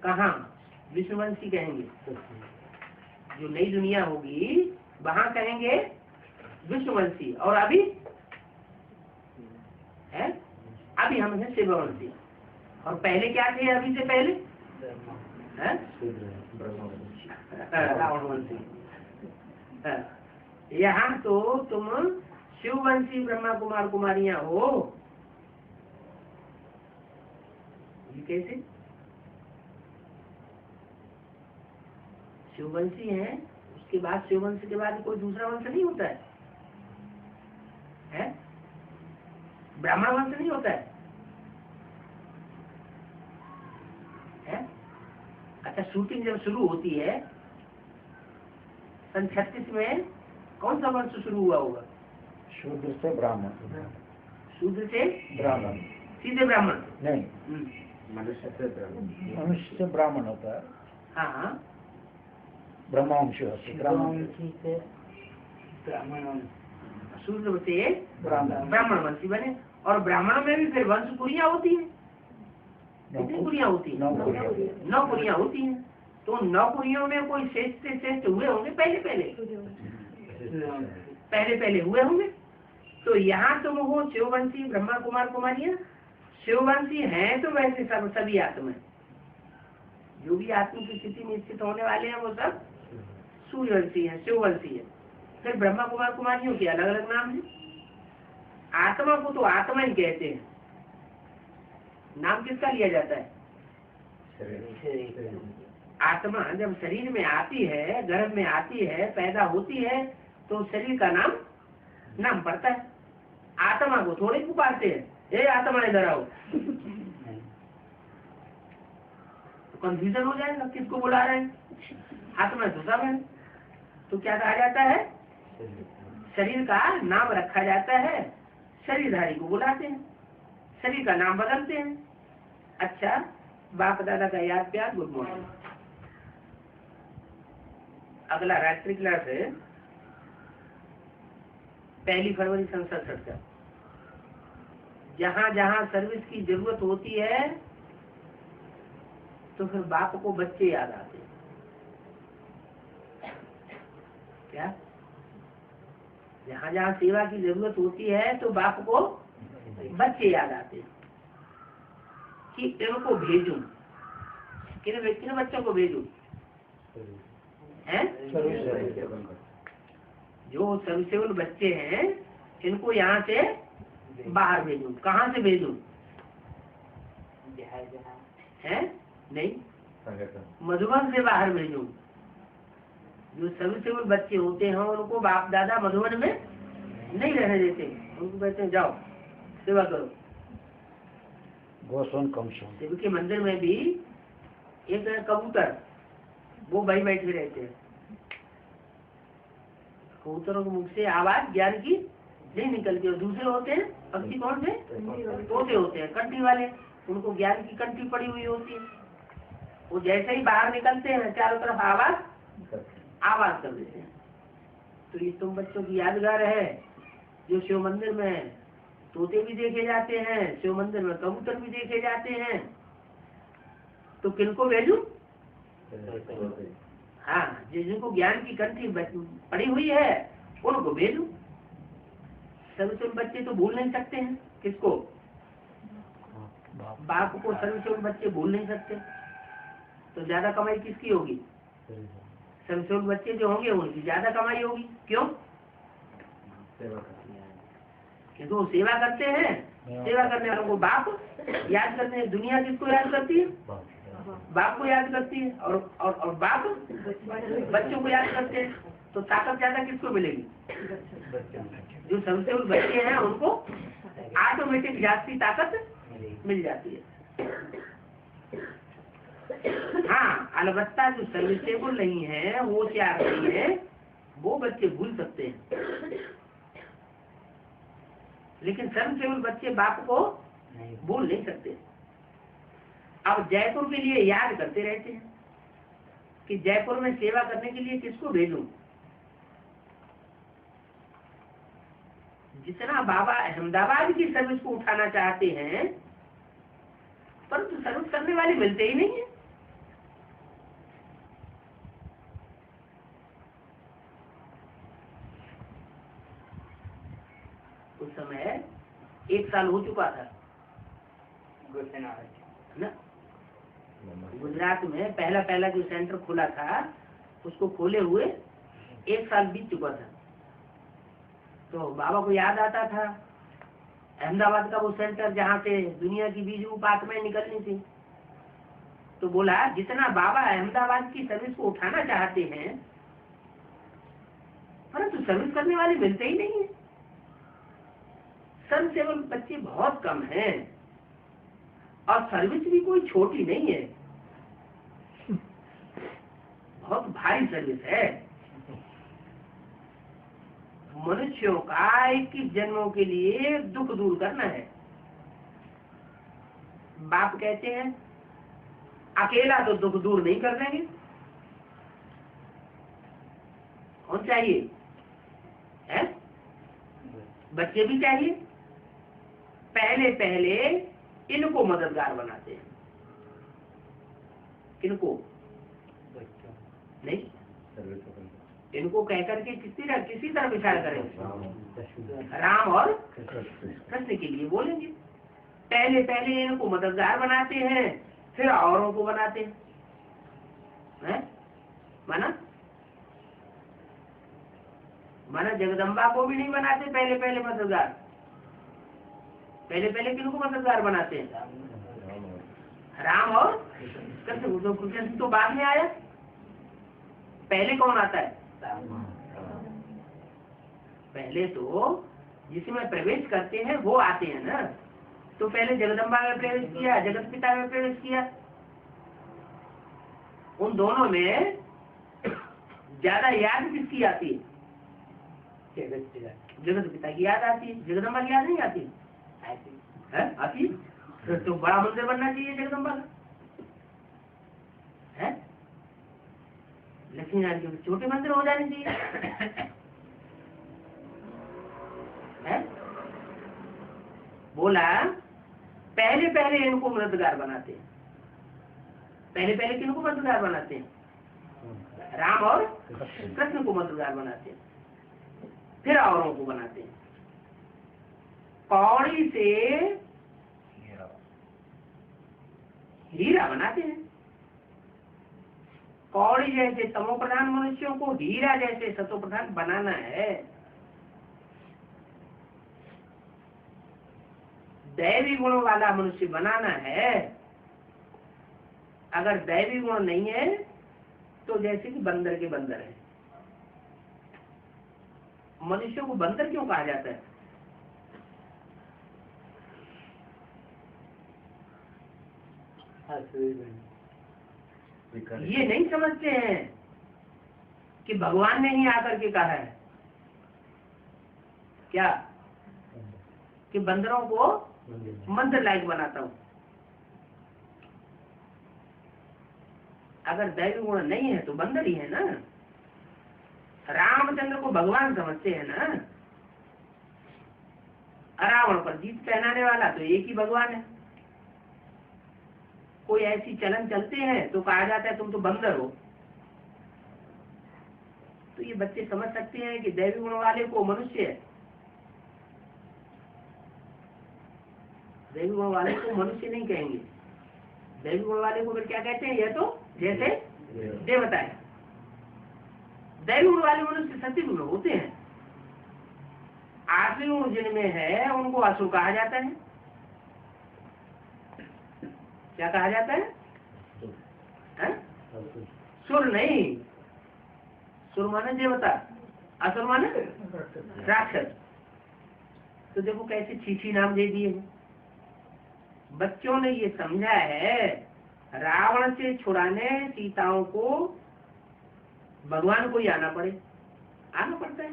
कहाँ विष्णुवंशी कहेंगे। जो नई दुनिया होगी वहां कहेंगे विष्णुवंशी। और अभी है, अभी हम हैं शिववंशी। और पहले क्या थे? अभी से पहले रावणवंशी। यहाँ तो तुम शिववंशी ब्रह्मा कुमार कुमारियां हो। ये कैसे? शिववंशी है, उसके बाद शिववंश के बाद कोई दूसरा वंश नहीं होता है? ब्राह्मण वंश नहीं होता है? अच्छा, शूटिंग जब शुरू होती है सन 36 में, कौन सा वंश शुरू हुआ होगा? शूद्र से ब्राह्मण। शूद्र से ब्राह्मण? सीधे ब्राह्मण नहीं, मनुष्य से ब्राह्मण। मनुष्य से ब्राह्मण होता है। हाँ हाँ, ब्रह्मवंशी होते हैं। शूद्र से ब्राह्मण वंशी बने। और ब्राह्मणों में भी फिर वंश कुरियां होती है। कितनी कुरियां होती है? 9 कुरियां होती हैं। तो 9 कुरियों में कोई श्रेष्ठ से श्रेष्ठ हुए होंगे पहले पहले हुए होंगे। तो यहाँ तुम हो शिववंशी ब्रह्मा कुमार कुमारियां। शिववंशी हैं तो वैसे सब सभी आत्मा, जो भी आत्मा की स्थिति में स्थित होने वाले हैं वो सब सूर्यवंशी है, शिववंशी है। फिर ब्रह्मा कुमार कुमारियों के अलग अलग नाम है। आत्मा को तो आत्मा ही कहते हैं। नाम किसका लिया जाता है? आत्मा जब शरीर में आती है, गर्भ में आती है, पैदा होती है, तो शरीर का नाम पड़ता है। आत्मा को थोड़े पुकारते हैं, ए आत्मा इधर आओ। तो कंफ्यूजन हो जाएगा किसको बुला रहे हैं। हाथ में घुसा है, तो क्या कहा जाता है? शरीर का नाम रखा जाता है, शरीरधारी को बुलाते हैं, शरीर का नाम बदलते हैं। अच्छा, बाप दादा का याद प्यार, गुड मॉर्निंग। अगला राष्ट्रीय क्लास है 1 फरवरी सन 67 का। जहाँ जहाँ सर्विस की जरूरत होती है तो फिर बाप को बच्चे याद आते हैं। क्या? जहाँ जहाँ सेवा की जरूरत होती है तो बाप को बच्चे याद आते हैं कि इनको भेजूं। किन बच्चों को भेजूं? हैं? जो सर्विसेबल बच्चे हैं इनको यहाँ से बाहर भेजूं। कहाँ से भेजूं? हैं? नहीं, मधुबन से बाहर भेजूं। जो सर्विसेबल बच्चे होते हैं उनको बाप दादा मधुबन में नहीं रहने देते, उनको कहते हैं जाओ सेवा करो। गोस्वन कमशोन शिव के मंदिर में भी एक कबूतर, वो भाई बैठे रहते हैं। कबूतरों के मुख से आवाज ज्ञान की नहीं निकलती। और दूसरे होते हैं पक्षी, कौन से? तोते होते हैं कंठी वाले, उनको ज्ञान की कंठी पड़ी हुई होती है। वो जैसे ही बाहर निकलते हैं चारों तरफ आवाज कर देते हैं। तो ये तुम बच्चों की यादगार है। जो शिव मंदिर में तोते भी देखे जाते हैं, शिव मंदिर में कबूतर भी देखे जाते हैं, तो किनको भेजूं? हाँ, जिनको ज्ञान की कंठी पड़ी हुई है उनको भेजूं। सर्वस्व बच्चे तो भूल नहीं सकते हैं। किसको? बाप को सर्वस्व बच्चे भूल नहीं सकते। तो ज्यादा कमाई किसकी होगी? सर्वस्व बच्चे जो होंगे उनकी ज्यादा कमाई होगी। क्यों? क्योंकि वो सेवा करते हैं। सेवा करने वालों को बाप याद करते हैं। दुनिया किसको याद करती है? बाप को याद करती है। और बाप बच्चों को याद करते हैं। तो ताकत ज्यादा किसको मिलेगी? जो सबसे बच्चे हैं उनको ऑटोमेटिक जाती ताकत मिल जाती है। हाँ, अलबत्ता जो सर्विसेबल नहीं है, वो क्या नहीं है, वो बच्चे भूल सकते हैं। लेकिन सर्विसेबल बच्चे बाप को भूल नहीं सकते। अब जयपुर के लिए याद करते रहते हैं कि जयपुर में सेवा करने के लिए किसको भेजूं। जितना बाबा अहमदाबाद की सर्विस को उठाना चाहते हैं, परंतु सर्विस करने वाले मिलते ही नहीं है। उस समय 1 साल हो चुका था ना। गुजरात में पहला जो सेंटर खुला था उसको खोले हुए 1 साल बीत चुका था। तो बाबा को याद आता था अहमदाबाद का वो सेंटर जहाँ से दुनिया की बीज रूप आत्माएं निकलनी थी। तो बोला जितना बाबा अहमदाबाद की सर्विस को उठाना चाहते हैं, परंतु सर्विस करने वाले मिलते ही नहीं है। सर्विसेबल बच्चे बहुत कम हैं और सर्विस भी कोई छोटी नहीं है, बहुत भारी सर्विस है। मनुष्यों का 21 जन्मों के लिए दुख दूर करना है। बाप कहते हैं अकेला तो दुख दूर नहीं कर देंगे, कौन चाहिए है? बच्चे भी चाहिए। पहले इनको मददगार बनाते हैं। किनको? नहीं, इनको कहकर के किसी तरह विचार करेंगे। राम और कृष्ण के लिए बोलेंगे। पहले इनको मददगार बनाते हैं, फिर औरों को बनाते हैं। माना जगदम्बा को भी नहीं बनाते पहले मददगार। पहले किनको मददगार बनाते हैं? राम और कृष्ण। कृष्ण तो बाद में आया, पहले कौन आता है? पहले तो जिसमें प्रवेश करते हैं वो आते हैं ना। तो पहले जगदम्बा में प्रवेश किया, जगत पिता में प्रवेश किया। उन दोनों में ज्यादा याद किसकी आती है? जगत पिता की याद आती है। जगदम्बा की याद नहीं आती है? आती है। तो बड़ा मंदिर बनना चाहिए जगदम्बा का है। लक्ष्मी नारायण के छोटे मंदिर हो जाने चाहिए है? बोला पहले पहले इनको मददगार बनाते हैं। पहले पहले किनको मददगार बनाते हैं? राम और कृष्ण को मददगार बनाते हैं, फिर औरों को बनाते हैं। कौड़ी से हीरा बनाते हैं। कौड़ी जैसे तमो प्रधान मनुष्यों को हीरा जैसे सतो प्रधान बनाना है। दैवी गुणों वाला मनुष्य बनाना है। अगर दैवी गुण नहीं है तो जैसे कि बंदर के बंदर है। मनुष्यों को बंदर क्यों कहा जाता है? ये नहीं समझते हैं कि भगवान ने ही आकर के कहा है क्या कि बंदरों को मंदिर लायक बनाता हूं। अगर दैवी गुण नहीं है तो बंदर ही है ना। रामचंद्र को भगवान समझते हैं ना। रावण पर जीत पहनाने वाला तो एक ही भगवान है। कोई ऐसी चलन चलते हैं तो कहा जाता है तुम तो बंदर हो। तो ये बच्चे समझ सकते हैं कि दैवी गुण वाले को मनुष्य है, दैवी गुण वाले को मनुष्य नहीं कहेंगे। दैवी गुण वाले को फिर क्या कहते हैं? यह तो जैसे देवता है। दैवी गुण वाले मनुष्य सत्य गुण होते हैं। आठवीं गुण जिनमें है उनको असुर कहा जाता है। क्या कहा जाता है? सुर नहीं। सुर माने देवता, असुर माने राक्षस। तो देखो कैसे छीछी नाम दे दिए। बच्चों ने ये समझा है रावण से छुड़ाने सीताओं को भगवान को ही आना पड़ता है।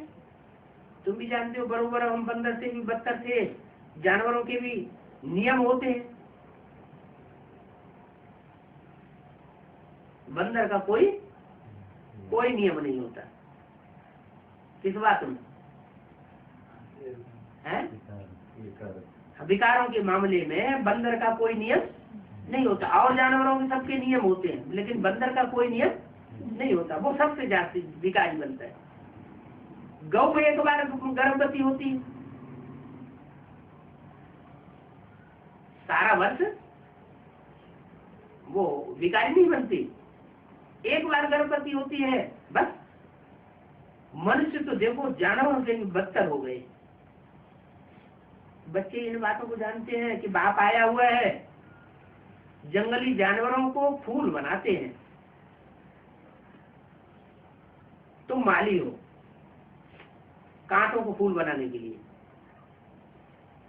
तुम भी जानते हो बरोबर हम बंदर से भी बदतर थे। जानवरों के भी नियम होते हैं। बंदर का कोई नियम नहीं होता। किस बात में है? विकारों के मामले में बंदर का कोई नियम नहीं होता। और जानवरों के सबके नियम होते हैं, लेकिन बंदर का कोई नियम नहीं होता। वो सबसे जाति विकारी बनता है। गौ एक बार गर्भवती होती है, सारा वर्ष वो विकारी नहीं बनती। एक बार गर्भवती होती है बस। मनुष्य तो देखो जानवरों से भी बदतर हो गए। बच्चे इन बातों को जानते हैं कि बाप आया हुआ है। जंगली जानवरों को फूल बनाते हैं। तुम माली हो कांटों को फूल बनाने के लिए।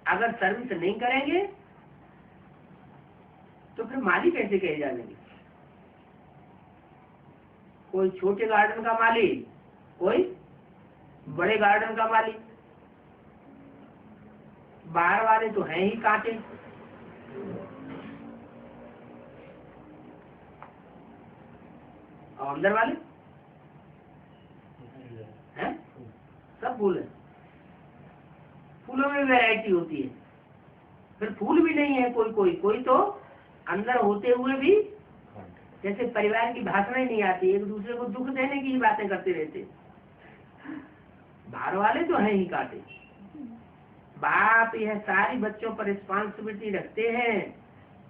अगर सर्विस नहीं करेंगे तो फिर माली कैसे कहे जाएंगे? कोई छोटे गार्डन का माली, कोई बड़े गार्डन का माली। बाहर वाले तो हैं ही कांटे, और अंदर वाले हैं सब फूल है। फूलों में वैरायटी होती है। फिर फूल भी नहीं है कोई तो अंदर होते हुए भी जैसे परिवार की भाषा ही नहीं आती। एक दूसरे को दुख देने की ही बातें करते रहते। बाहर वाले तो हैं ही कांटे। बाप यह सारी बच्चों पर रिस्पॉन्सिबिलिटी रखते हैं।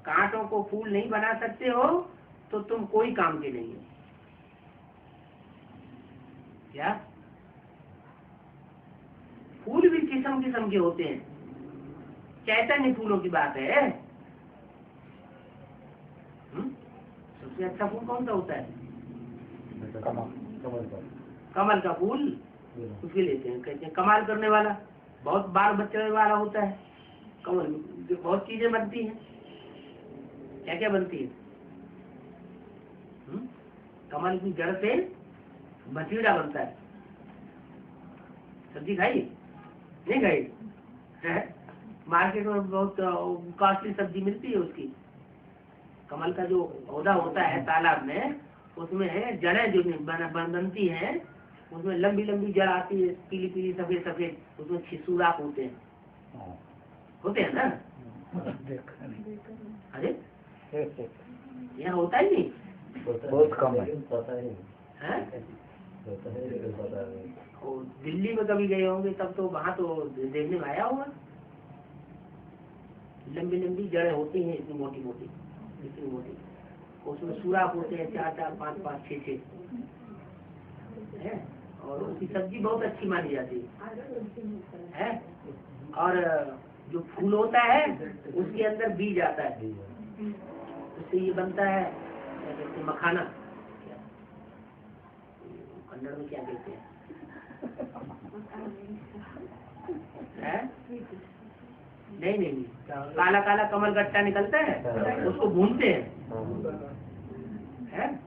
कांटों को फूल नहीं बना सकते हो तो तुम कोई काम के नहीं हो। क्या फूल भी किस्म किस्म के होते हैं। चैतन्य फूलों की बात है। सबसे अच्छा फूल कौन सा होता है? कमल का फूल उसके लेते हैं। कहते हैं कमाल करने वाला, बहुत बाल बच्चे वाला होता है। कमल जो बहुत चीजें बनती हैं। क्या क्या बनती है? कमल की जड़ से भतीड़ा बनता है। सब्जी खाई नहीं खाई है? मार्केट में बहुत कॉस्टली सब्जी मिलती है उसकी। कमल का जो पौधा होता है तालाब में, उसमें जड़ें जो बनती हैं, उसमें लंबी लंबी जड़ आती है, पीली पीली सफेद सफेद, उसमें छिसूराख होते हैं। होते हैं ना? देखा नहीं। अरे यहाँ होता ही नहीं बहुत कम है। पता नहीं है? होता है लेकिन पता नहीं। और दिल्ली में कभी गए होंगे तब तो वहाँ तो देखने में आया होगा। लंबी लंबी जड़ें होती हैं, इतनी मोटी मोटी, इतनी मोटी, उसमें सुराख होते हैं 4 4 5 5 6 6 है। और उसकी सब्जी बहुत अच्छी मानी जाती है। और जो फूल होता है उसके अंदर बीज आता है, उससे ये बनता है क्या कहते हैं, मखाना। कन्नड़ में क्या कहते हैं? नहीं नहीं नहीं, काला काला कमल गट्टा निकलता है, उसको भूनते हैं,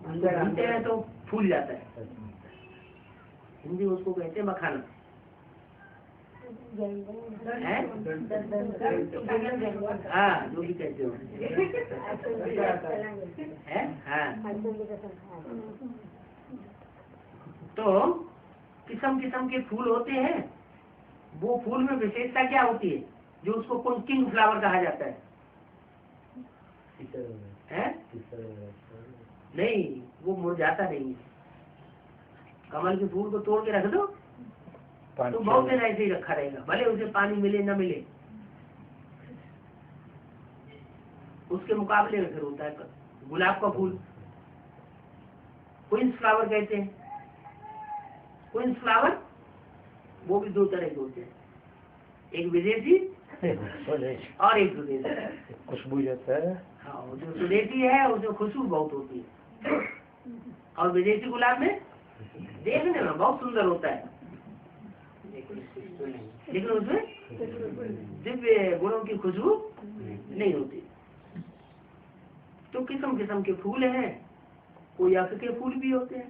उसको भूनते हैं तो फूल जाता है। हिंदी उसको कहते हैं मखाना है। हाँ, जो भी कहते हो है। हाँ, तो किस्म किस्म के फूल होते हैं। वो फूल में विशेषता क्या होती है जो उसको कौन किंग फ्लावर कहा जाता है? नहीं, वो मुरझाता नहीं है। कमल के फूल को तोड़ के रख दो तो बहुत दिन ऐसे ही रखा रहेगा, भले उसे पानी मिले न मिले। उसके मुकाबले में फिर होता है गुलाब का फूल, क्वींस फ्लावर कहते हैं। क्वींस फ्लावर वो भी 2 तरह के होते हैं, एक विदेशी और एक स्वदेशी। खुशबू जाता है। हाँ, जो स्वदेशी है उसमें खुशबू बहुत होती है, और विदेशी गुलाब में देखने में बहुत सुंदर होता है, लेकिन उसमें दिव्य गुणों की खुशबू नहीं होती। तो किस्म किस्म के फूल हैं, कोई अक के फूल भी होते हैं।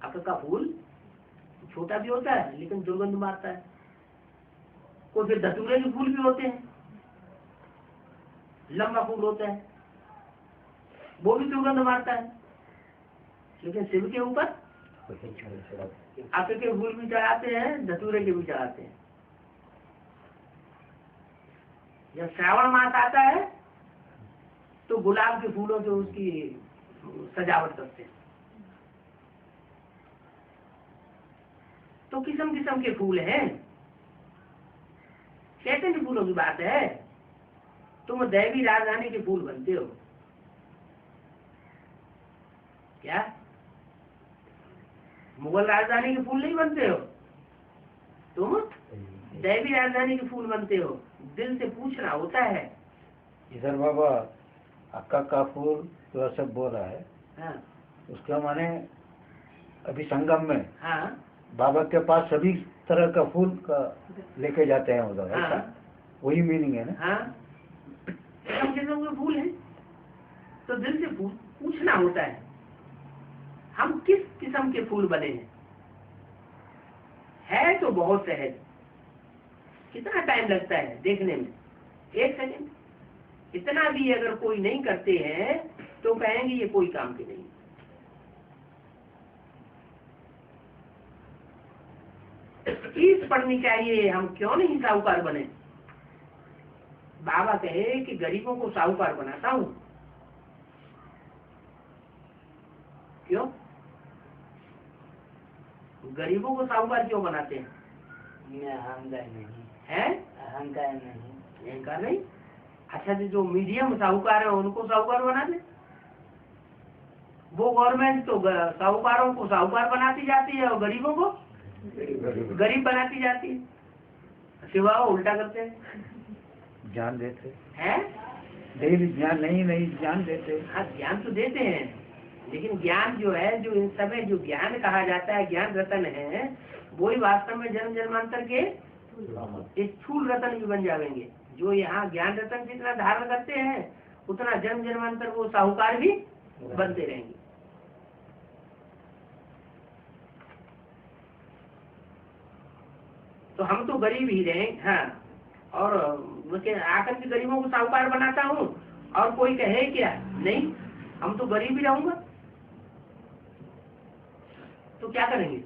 अक का फूल छोटा भी होता है लेकिन दुर्गंध मारता है। कोई फिर धतूरे के फूल भी होते हैं, लंबा फूल होता है, वो भी दुर्गंध मारता है, लेकिन शिव के ऊपर अक के फूल भी चढ़ाते हैं, धतूरे के भी चढ़ाते हैं। जब श्रावण मास आता है तो गुलाब के फूलों से उसकी सजावट करते हैं। तो किस्म किस्म के फूल हैं। कहते हैं फूलों की बात है, तुम दैवी राजधानी के फूल बनते हो क्या? मुगल राजधानी के फूल नहीं बनते हो तुम, दैवी राजधानी के फूल बनते हो। दिल से पूछना होता है। इधर बाबा अक्का का फूल तो सब बोला है। हाँ, उसका माने अभी संगम में हाँ, बाबा के पास सभी तरह का फूल का लेके जाते हैं उधर। हाँ, ऐसा वही मीनिंग है ना? हाँ, किस्म किस्म के फूल हैं। तो दिल से पूछना होता है हम किस किस्म के फूल बने हैं। है तो बहुत सहज, कितना टाइम लगता है देखने में, 1 सेकंड। इतना भी अगर कोई नहीं करते हैं तो कहेंगे ये कोई काम के नहीं। फीस पड़नी चाहिए, हम क्यों नहीं साहूकार बने। बाबा कहे कि गरीबों को साहूकार बनाता हूं। क्यों? गरीबों को साहूकार क्यों बनाते हैं? अहंकार नहीं है, अहंकार नहीं। अहंकार नहीं। अच्छा, जो मीडियम साहूकार है उनको साहूकार बना दे। वो गवर्नमेंट तो साहूकारों को साहूकार बनाती जाती है और गरीबों को गरीब बनाती जाती है। सिवा वो उल्टा करते हैं, ज्ञान देते हैं। डेली ज्ञान नहीं ज्ञान देते। हाँ, ज्ञान तो देते हैं, लेकिन ज्ञान जो है, जो इन समय जो ज्ञान कहा जाता है, ज्ञान रतन है, वो ही वास्तव में जन्म जन्मांतर के स्थूल रतन भी बन जाएंगे। जो यहाँ ज्ञान रतन जितना धारण करते हैं उतना जन्म जन्मांतर वो साहूकार भी बनते रहेंगे। तो हम तो गरीब ही रहे। हाँ, और आकर के गरीबों को साहूकार बनाता हूँ और कोई कहे क्या, नहीं हम तो गरीब ही रहूंगा, तो क्या करेंगे?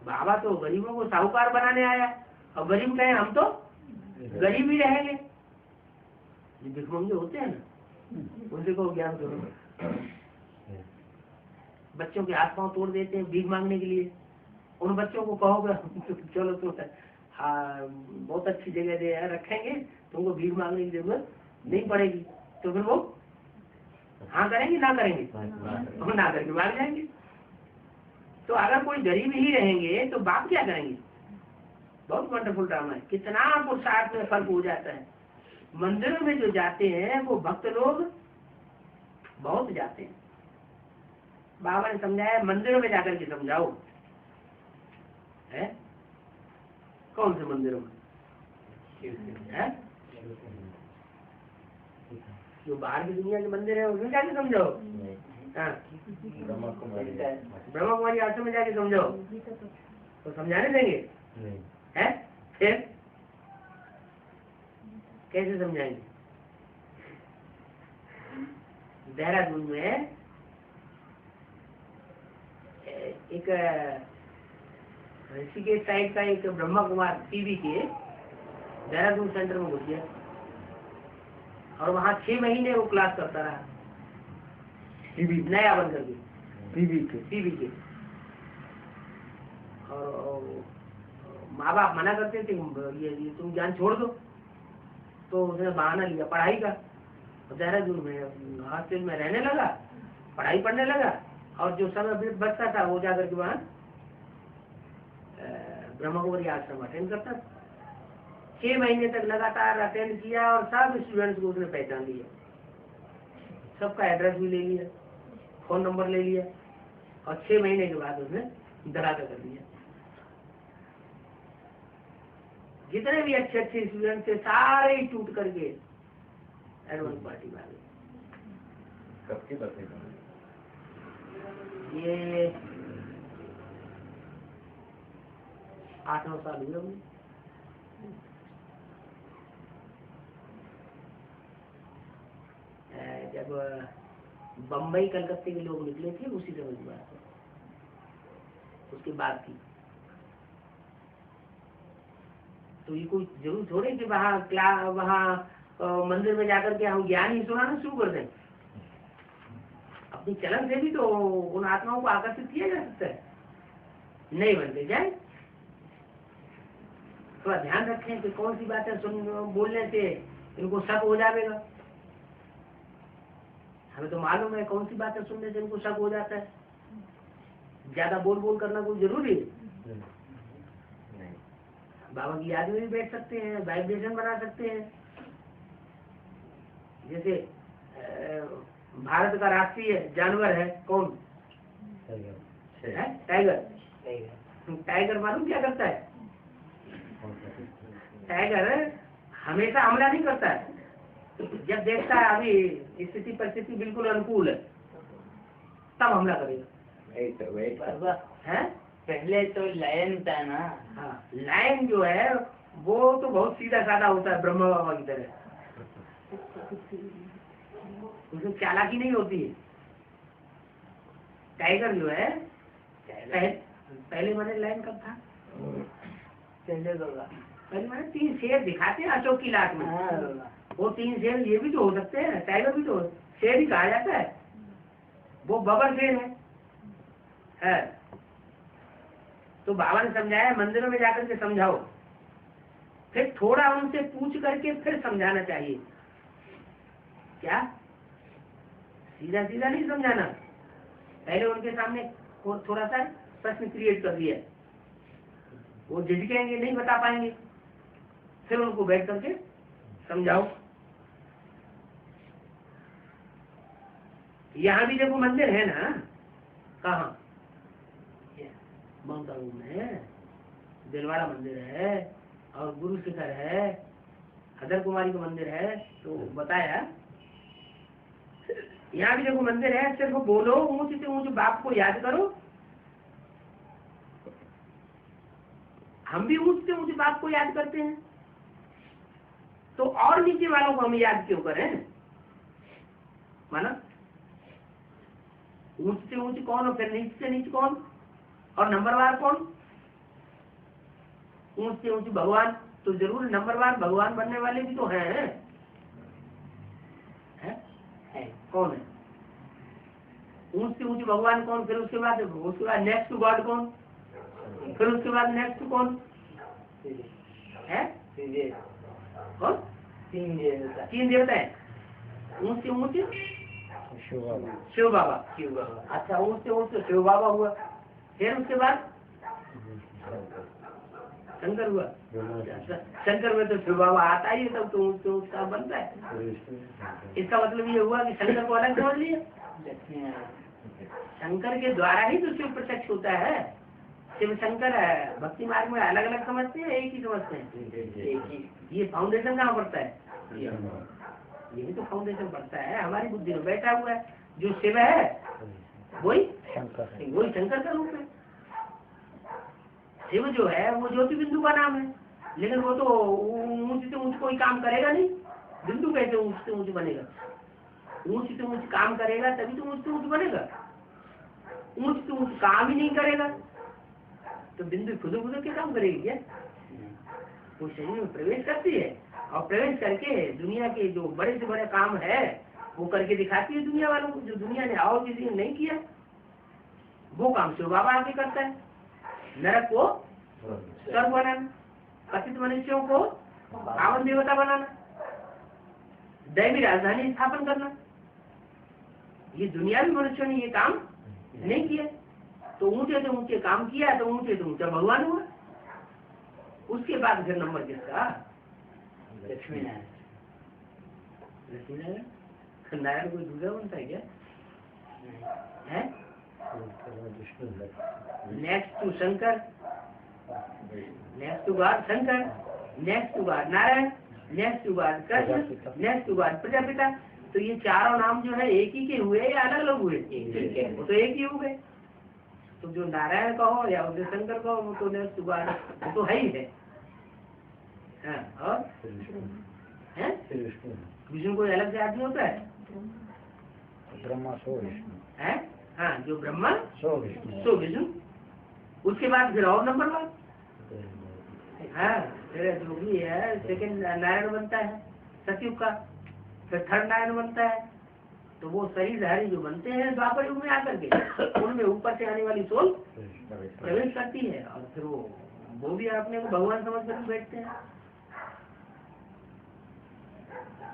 बाबा तो गरीबों को साहूकार बनाने आया और गरीब कहे हम तो गरीब ही रहेंगे। ये भिखमंगे होते हैं ना, उनसे को ज्ञान करो। बच्चों के हाथ पांव तोड़ देते हैं भीख मांगने के लिए। उन बच्चों को कहोगे चलो तो हाँ बहुत अच्छी जगह दे रखेंगे, तुमको भीख मांगने की जरूरत नहीं पड़ेगी, तो फिर वो हाँ करेंगे ना करेंगे? तो ना करके भाग जाएंगे। तो अगर कोई गरीब ही रहेंगे तो बाप क्या करेंगे? बहुत वंडरफुल ड्रामा है, कितना पुरुषार्थ में फर्क हो जाता है। मंदिरों में जो जाते हैं वो भक्त लोग बहुत जाते हैं। बाबा ने समझाया मंदिरों में जाकर के समझाओ, है कौन से मंदिरों में है? जो बाहर की दुनिया के मंदिर है उसमें जाके समझाओ। हाँ, ब्रह्मा कुमारी आश्रम में जाके समझाओ तो समझाने देंगे? है फिर कैसे समझाएंगे? देहरादून में एक ऋषिकेश साइड का एक ब्रह्मा कुमार टीवी के देहरादून सेंटर में घुस गया और वहाँ 6 महीने वो क्लास करता रहा, टीवी नया बन करके टीवी के। और माँ बाप मना करते थे ये तुम ज्ञान छोड़ दो, तो उसने बहाना लिया पढ़ाई का। देहरादून में हॉस्टल में रहने लगा, पढ़ाई पढ़ने लगा और जो समय बचता था वो जाकर के वहाँ ब्रह्मा कुमारी आश्रम अटेंड करता था। 6 महीने तक लगातार अटेंड किया और सब स्टूडेंट्स को उसने पहचान लिया, सबका एड्रेस भी ले लिया, फोन नंबर ले लिया और 6 महीने के बाद उसने धराधा कर दिया। जितने भी अच्छे अच्छे स्टूडेंट थे सारे ही टूट करके एडवांस पार्टी में आ गए। कब की बात है? ये 8-9 साल हुए होंगे। जब बम्बई कलकत्ते के लोग निकले थे उसी समय की बात है, उसके बाद की। तो ये कोई जरूर थोड़े कि वहाँ मंदिर में जाकर के हम ज्ञान ही सुनाना शुरू कर दें। अपनी चलन से भी तो उन आत्माओं को आकर्षित किया जा सकता है, नहीं बनते जाए। थोड़ा ध्यान रखें कि कौन सी बातें बोलने से इनको शक हो जाएगा। हमें तो मालूम है कौन सी बातें सुनने से इनको शक हो जाता है। ज्यादा बोल करना कोई जरूरी है? बाबा की याद में भी बैठ सकते हैं, वाइब्रेशन बना सकते हैं। जैसे भारत का राष्ट्रीय जानवर है कौन? टाइगर। टाइगर मालूम क्या करता है? टाइगर हमेशा हमला नहीं करता है, जब देखता है अभी स्थिति परिस्थिति बिल्कुल अनुकूल है तब हमला करेगा। है पहले तो लायन था ना। हाँ, लायन जो है वो तो बहुत सीधा साधा होता है, ब्रह्मा बाबा की तरह, उसमें चालाकी नहीं होती है। टाइगर जो है पहले मैंने लायन कब था? पहले मैंने 3 शेर दिखाते हैं अशोक की लाट में। वो 3 शेर ये भी तो हो सकते हैं, टाइगर भी तो शेर ही कहा जाता है, वो बबर शेर है। तो बाबा ने समझाया मंदिरों में जाकर के समझाओ, फिर थोड़ा उनसे पूछ करके फिर समझाना चाहिए। क्या सीधा सीधा नहीं समझाना, पहले उनके सामने थोड़ा सा प्रश्न क्रिएट कर दिया, वो झिझकेंगे नहीं बता पाएंगे, फिर उनको बैठ करके समझाओ। यहाँ भी देखो मंदिर है ना, कहाँ? माउंट आबू में दिलवाड़ा मंदिर है और गुरु शिखर है, हदर कुमारी का मंदिर है, तो बताया। यहाँ भी देखो मंदिर है, सिर्फ बोलो ऊंच से ऊंच बाप को याद करो हम भी ऊंच से ऊंच बाप को याद करते हैं, तो और नीचे वालों को हम याद क्यों करें? माना ऊंच से ऊंच कौन और फिर नीचे से नीचे कौन और नंबरवार कौन? ऊंच से ऊंच भगवान, तो जरूर नंबरवार भगवान बनने वाले भी तो हैं। है? कौन है ऊंच से ऊंच भगवान? कौन? फिर उसके बाद नेक्स्ट टू गॉड कौन? फिर उसके बाद नेक्स्ट कौन है? कौन? तीन देवता है। ऊंच से ऊंच शिव बाबा। अच्छा, ऊंच से ऊंच शिव बाबा हुआ, फिर उसके बाद शंकर हुआ। शंकर में तो शिव बाबा आता ही है, तब तो ऊंच से ऊंच का बनता है। इसका मतलब ये हुआ कि शंकर को अलग समझ लिया। शंकर के द्वारा ही तो शिव प्रत्यक्ष होता है। शिव शंकर है, भक्ति मार्ग में अलग अलग समझते हैं, एक ही समझते हैं। एक ही। ये फाउंडेशन कहाँ पड़ता है? यही तो फाउंडेशन पड़ता है, हमारी बुद्धि में बैठा हुआ है। जो शिव है वही शंकर का रूप है। शिव जो है वो ज्योति बिंदु का नाम है, लेकिन वो तो ऊंच से ऊंच कोई काम करेगा नहीं। बिंदु कैसे ऊंच से ऊंच बनेगा? ऊंच से ऊंच काम करेगा तभी तो ऊंच से ऊंच बनेगा। ऊंच से ऊंच काम ही नहीं करेगा तो बिंदु खुद के काम करेगी क्या? वो शरीर में प्रवेश करती है और प्रवेश करके दुनिया के जो बड़े से बड़े काम है वो करके दिखाती है दुनिया वालों को। जो दुनिया ने और किसी ने नहीं किया वो काम शिव बाबा आके करता है। नरक को स्वर्ग बनाना, पतित मनुष्यों को पावन देवता बनाना, दैवी राजधानी स्थापन करना, ये दुनियावी मनुष्यों ने ये काम नहीं किया। तो ऊंचे से ऊंचे काम किया तो ऊंचे से ऊंचा भगवान हुआ। उसके बाद फिर नंबर किसका? लक्ष्मी नारायण। लक्ष्मी नारायण नारायण कोई दूसरा बनता है क्या? है? Next to Shankar, next to God Shankar, next to God Narayan, next to God Krishna, next to God Prajapita. तो ये चारों नाम जो है एक ही के हुए या अलग अलग हुए? वो तो एक ही हो गए। तो जो नारायण कहो या उसे शंकर कहो वो तो नेक्स्ट टू गॉड वो तो है ही है। और विष्णु कोई अलग से आदमी होता है? ब्रह्मा सो विष्णु है। हाँ, जो ब्रह्मा सो विष्णु सो विष्णु। उसके बाद फिर और नंबर वन। हाँ, फिर जो भी है सेकंड नारायण बनता है सतयुग का, फिर थर्ड नारायण बनता है। तो वो शरीरधारी जो बनते हैं द्वापर युग में आकर के उनमें ऊपर से आने वाली सोल प्रवेश करती है और फिर वो भी अपने को भगवान समझ कर बैठते हैं।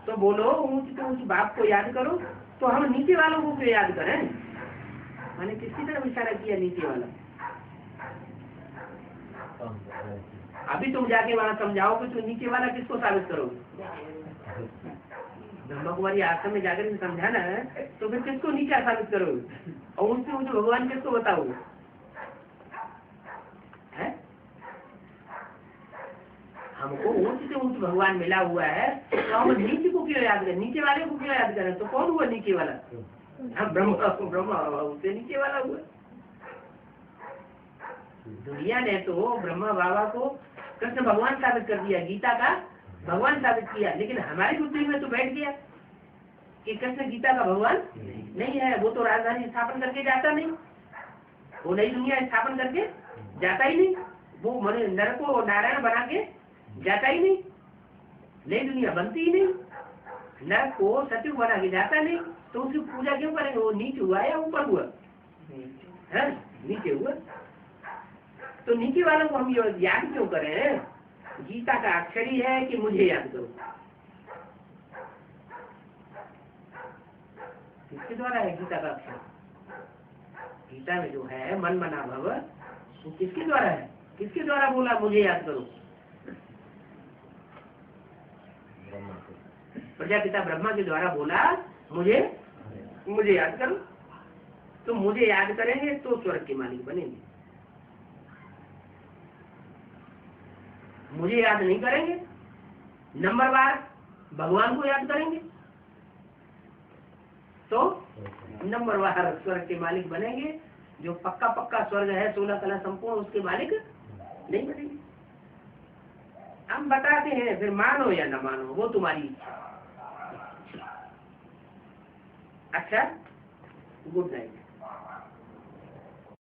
तो बोलो ऊंच से ऊंच बाप को याद करो, तो हम नीचे वालों को क्यों याद करें? मैंने किसकी तरफ इशारा किया? नीचे वाला। अभी तुम जाके वहां समझाओगे तो नीचे वाला किसको साबित करोगे? ब्रह्मा कुमारी आश्रम में जाकर समझाना है तो फिर किसको नीचा साबित करोगे? और उनसे मुझे भगवान किसको बताओगे? हमको ऊंच से ऊंच भगवान मिला हुआ है तो हम नीचे को क्यों याद करें? नीचे वाले को क्यों याद करें? तो कौन हुआ नीचे वाला? हम ब्रह्मा उससे नीचे वाला हुआ। दुनिया ने तो ब्रह्मा बाबा को कृष्ण भगवान साबित कर दिया, गीता का भगवान साबित किया, लेकिन हमारी बुद्धि में तो बैठ गया कि कृष्ण गीता का भगवान नहीं है। वो तो राजधानी स्थापन करके जाता नहीं, वो नई दुनिया स्थापन करके जाता ही नहीं, वो नर को नारायण बना के जाता ही नहीं, नई दुनिया बनती ही नहीं, नर को सतयुग बना के जाता नहीं। तो उसकी पूजा क्यों करेंगे? वो नीचे हुआ या ऊपर हुआ? है नीचे हुआ। तो नीचे वालों को हम याद क्यों करें? गीता का अक्षर ही है कि मुझे याद करो। किसके द्वारा है गीता का अक्षर? गीता में जो है मन मना भव वो किसके द्वारा है? किसके द्वारा बोला मुझे याद करो? प्रजापिता ब्रह्मा के द्वारा बोला मुझे याद करो। तो मुझे याद करेंगे तो स्वर्ग के मालिक बनेंगे। मुझे याद नहीं करेंगे, नंबरवार भगवान को याद करेंगे तो नंबरवार स्वर्ग के मालिक बनेंगे। जो पक्का स्वर्ग है 16 कला संपूर्ण उसके मालिक नहीं बनेंगे। हम बताते हैं, फिर मानो या न मानो वो तुम्हारी इच्छा। अच्छा, गुड नाइट।